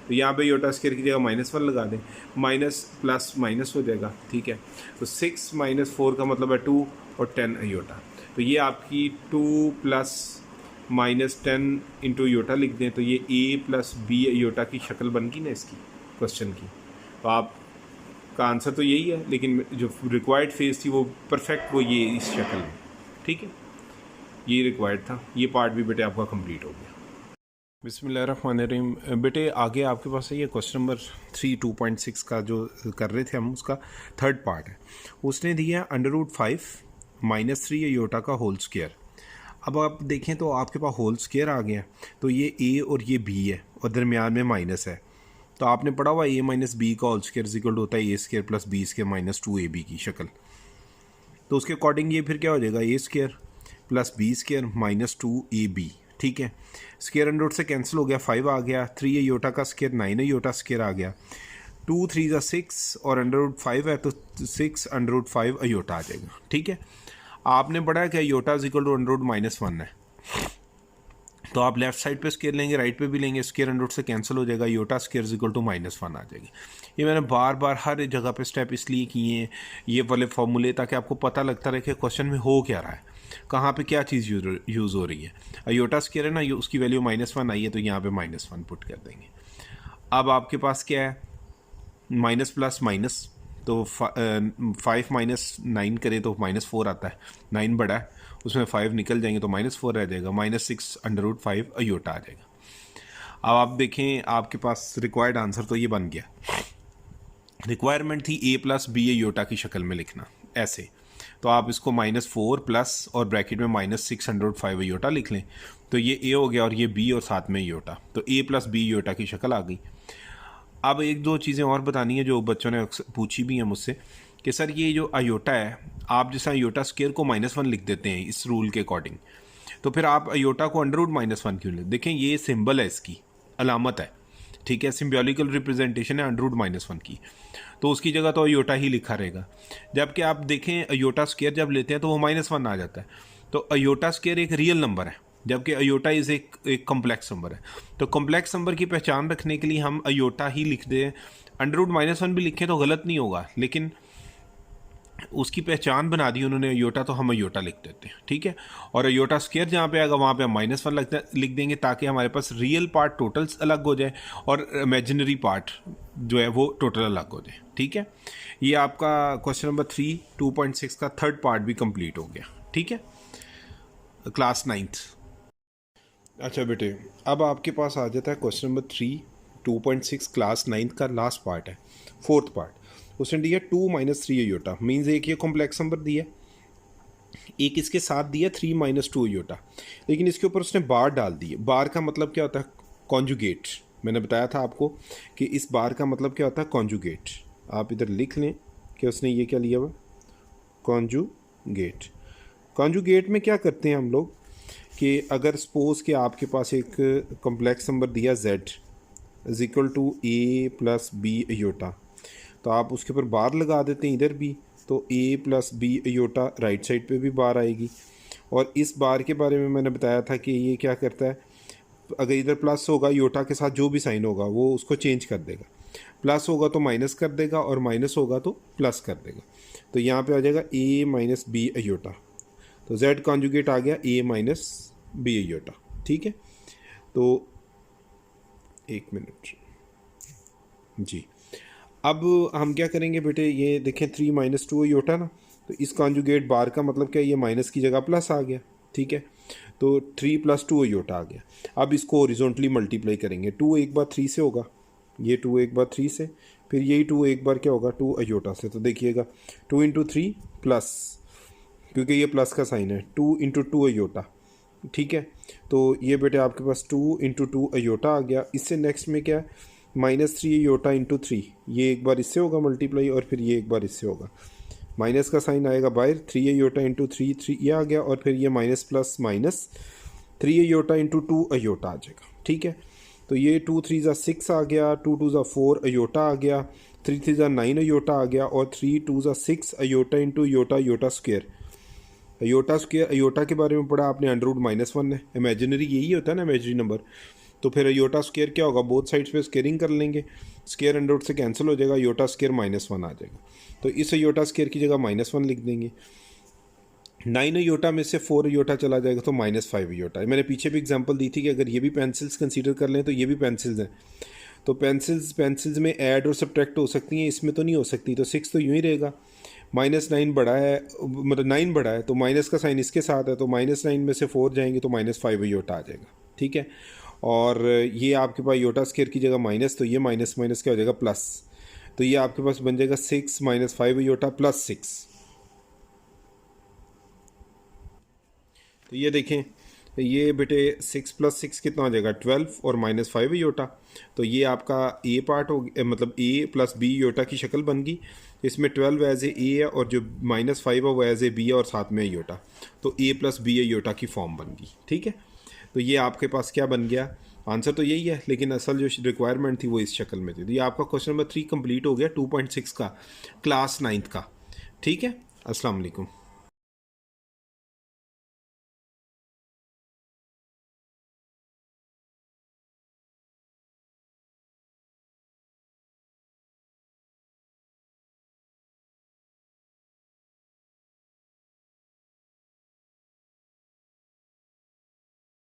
Speaker 1: तो यहाँ पे आयोटा स्क्वायर की जगह -1 लगा दें, माइनस प्लस माइनस हो जाएगा, ठीक है। तो 6 - 4 का मतलब है 2 और 10 आयोटा। तो ये आपकी 2 + -10 × आयोटा लिख दें, तो ये A + B आयोटा की शक्ल बन गई ना इसकी क्वेश्चन की। तो आप का आंसर तो यही है, लेकिन जो रिक्वायर्ड फेस थी वो परफेक्ट वो ये इस शक्ल में, ठीक है। ये रिक्वायर्ड था, ये पार्ट भी बेटे आपका कंप्लीट हो गया। बिस्मिल्लाहिर्रहमानिर्रहीम। बेटे आगे आपके पास है ये क्वेश्चन नंबर 3 2.6 का जो कर रहे थे हम, उसका थर्ड पार्ट है। उसने दिया √5 - 3 आयोटा का होल स्क्वायर। अब आप देखें तो आपके पास होल स्क्वायर आ गया, तो ये A और ये B है और दरमियान में माइनस है। तो आपने पढ़ा हुआ A - B का होल स्क्वायर इक्वल होता है A² + B² - 2AB की शक्ल। तो उसके अकॉर्डिंग ये फिर क्या हो जाएगा, A² + B² - 2AB, ठीक है। स्क्वायर √ से कैंसिल हो गया, 5 आ गया, 3 आयोटा का स्क्वायर 9 आयोटा स्क्वायर आ गया, 2 3 6 और √5 है तो 6 √5 आयोटा आ जाएगा, ठीक है। आपने पढ़ा कि आयोटा = √-1 है, तो आप लेफ्ट साइड पे स्क्वायर लेंगे, राइट पे भी लेंगे, स्क्वायर √ से कैंसिल हो जाएगा, आयोटा स्क्वायर = -1 आ जाएगी। ये मैंने बार बार हर जगह पे स्टेप इसलिए किए हैं, ये वाले फॉर्मूले, ताकि आपको पता लगता रहे कि क्वेश्चन में हो क्या रहा है, कहाँ पे क्या चीज़ यूज़ हो रही है। आयोटा स्क्वायर है ना, उसकी वैल्यू -1 आई है, तो यहाँ पे -1 पुट कर देंगे। अब आपके पास क्या है, माइनस प्लस माइनस, तो 5 - 9 करें तो -4 आता है, 9 बड़ा है, उसमें 5 निकल जाएंगे तो -4 रह जाएगा, -6 √5 आयोटा आ जाएगा। अब आप देखें आपके पास रिक्वायर्ड आंसर तो ये बन गया। रिक्वायरमेंट थी A + B आयोटा की शक्ल में लिखना, ऐसे, तो आप इसको -4 प्लस और ब्रैकेट में -6 √5 आयोटा लिख लें, तो ये A हो गया और ये B और साथ में आयोटा, तो A + B आयोटा की शक्ल आ गई। अब एक दो चीज़ें और बतानी है जो बच्चों ने पूछी भी हैं मुझसे कि सर ये जो आयोटा है, आप जैसा आयोटा स्क्वायर को -1 लिख देते हैं इस रूल के अकॉर्डिंग, तो फिर आप आयोटा को √-1 क्यों लिख? देखें ये सिंबल है, इसकी अलामत है, ठीक है, सिम्बॉलिकल रिप्रेजेंटेशन है √-1 की, तो उसकी जगह तो आयोटा ही लिखा रहेगा। जबकि आप देखें आयोटा स्क्वायर जब लेते हैं तो वो -1 आ जाता है, तो आयोटा स्क्वायर एक रियल नंबर है, जबकि आयोटा इज़ एक कॉम्प्लेक्स नंबर है। तो कॉम्प्लेक्स नंबर की पहचान रखने के लिए हम आयोटा ही लिख दें, √-1 भी लिखें तो गलत नहीं होगा, लेकिन उसकी पहचान बना दी उन्होंने अयोटा, तो हम अयोटा लिख देते हैं, ठीक है। और अयोटा स्क्वायर जहाँ पे आएगा वहाँ पे हम -1 लिख देंगे, ताकि हमारे पास रियल पार्ट टोटल्स अलग हो जाए और इमेजिनरी पार्ट जो है वो टोटल अलग हो जाए, ठीक है। ये आपका क्वेश्चन नंबर 3 2.6 का थर्ड पार्ट भी कंप्लीट हो गया, ठीक है, क्लास 9th। अच्छा बेटे, अब आपके पास आ जाता है क्वेश्चन नंबर 3 2.6 क्लास 9th का लास्ट पार्ट है, फोर्थ पार्ट। उसने दिया 2 - 3 अयोटा, मीन्स एक ये कॉम्प्लेक्स नंबर दिया, एक इसके साथ दिया 3 - 2 अयोटा, लेकिन इसके ऊपर उसने बार डाल दी है। बार का मतलब क्या होता है? कॉन्जुगेट। मैंने बताया था आपको कि इस बार का मतलब क्या होता है? कॉन्जुगेट। आप इधर लिख लें कि उसने ये क्या लिया हुआ, कॉन्जुगेट। कॉन्जुगेट में क्या करते हैं हम लोग कि अगर सपोज कि आपके पास एक कॉम्प्लेक्स नंबर दिया z is equal to a + b iota, तो आप उसके ऊपर बार लगा देते हैं इधर भी, तो a + b iota right side पे भी बार आएगी। और इस बार के बारे में मैंने बताया था कि ये क्या करता है, अगर इधर प्लस होगा अयोटा के साथ जो भी साइन होगा वो उसको चेंज कर देगा, प्लस होगा तो माइनस कर देगा और माइनस होगा तो प्लस कर देगा। तो यहाँ पे आ जाएगा a - b अयोटा, तो z कॉन्जुगेट आ गया a - b अयोटा, ठीक है। तो एक मिनट जी, अब हम क्या करेंगे बेटे, ये देखें 3 - 2 अयोटा ना, तो इस कॉन्जुगेट बार का मतलब क्या, ये माइनस की जगह प्लस आ गया, ठीक है। तो 3 + 2 अयोटा आ गया। अब इसको हॉरिजॉन्टली मल्टीप्लाई करेंगे, 2 एक बार 3 से होगा, ये 2 एक बार 3 से, फिर यही 2 एक बार क्या होगा 2 अयोटा से। तो देखिएगा 2 × 3 प्लस, क्योंकि ये प्लस का साइन है, 2 × 2 अयोटा, ठीक है। तो ये बेटे आपके पास 2 × 2 अयोटा आ गया। इससे नेक्स्ट में क्या है, -3 अयोटा × 3, ये एक बार इससे होगा मल्टीप्लाई और फिर ये एक बार इससे होगा, माइनस का साइन आएगा बाहर, 3 अयोटा × 3 3 ये आ गया, और फिर ये minus plus minus 3 iota × 2 iota आ जाएगा, ठीक है। तो ये 2 3 ज़ा 6 आ गया, 2 2 ज़ा 4 अयोटा आ गया, 3 3 ज़ा 9 अयोटा आ गया, और 3 2 ज़ा 6 iota × iota, iota square. Iota square, iota के बारे में पढ़ा आपने, √-1 है, इमेजिनरी यही होता है ना, इमेजिनरी नंबर। तो फिर अयोटा स्क्वायर क्या होगा, बोथ साइड्स पे स्क्वेयरिंग कर लेंगे, स्क्वायर अंडर रूट से कैंसिल हो जाएगा, अयोटा स्क्वायर -1 आ जाएगा। तो इस अयोटा स्क्वायर की जगह -1 लिख देंगे। 9 अयोटा में से 4 अयोटा चला जाएगा तो -5 अयोटा। मैंने पीछे भी एग्जांपल दी थी कि अगर ये भी पेंसिल्स कंसीडर कर लें तो ये भी पेंसिल्स हैं, तो पेंसिल्स में ऐड और सब्ट्रैक्ट हो सकती हैं, इसमें तो नहीं हो सकती। तो 6 तो यूँ ही रहेगा, -9 बड़ा है, मतलब 9 बड़ा है, तो माइनस का साइन इसके साथ है, तो -9 में से 4 जाएंगे तो -5 अयोटा आ जाएगा, ठीक है। और ये आपके पास अयोटा स्क्वायर की जगह माइनस, तो ये माइनस माइनस क्या हो जाएगा प्लस, तो ये आपके पास बन जाएगा 6 - 5 अयोटा + 6। तो ये देखें, ये बेटे 6 + 6 कितना हो जाएगा 12 और -5 अयोटा। तो ये आपका ए पार्ट हो गया, मतलब a + b अयोटा की शक्ल बन गई। इसमें 12 एज ए है और जो -5 है वो एज ए बी है और साथ में अयोटा, तो a + b अयोटा की फॉर्म बन गई, ठीक है। तो ये आपके पास क्या बन गया, आंसर तो यही है, लेकिन असल जो रिक्वायरमेंट थी वो इस शक्ल में थी। तो ये आपका क्वेश्चन नंबर 3 कंप्लीट हो गया 2.6 का क्लास 9th का, ठीक है। अस्सलाम वालेकुम।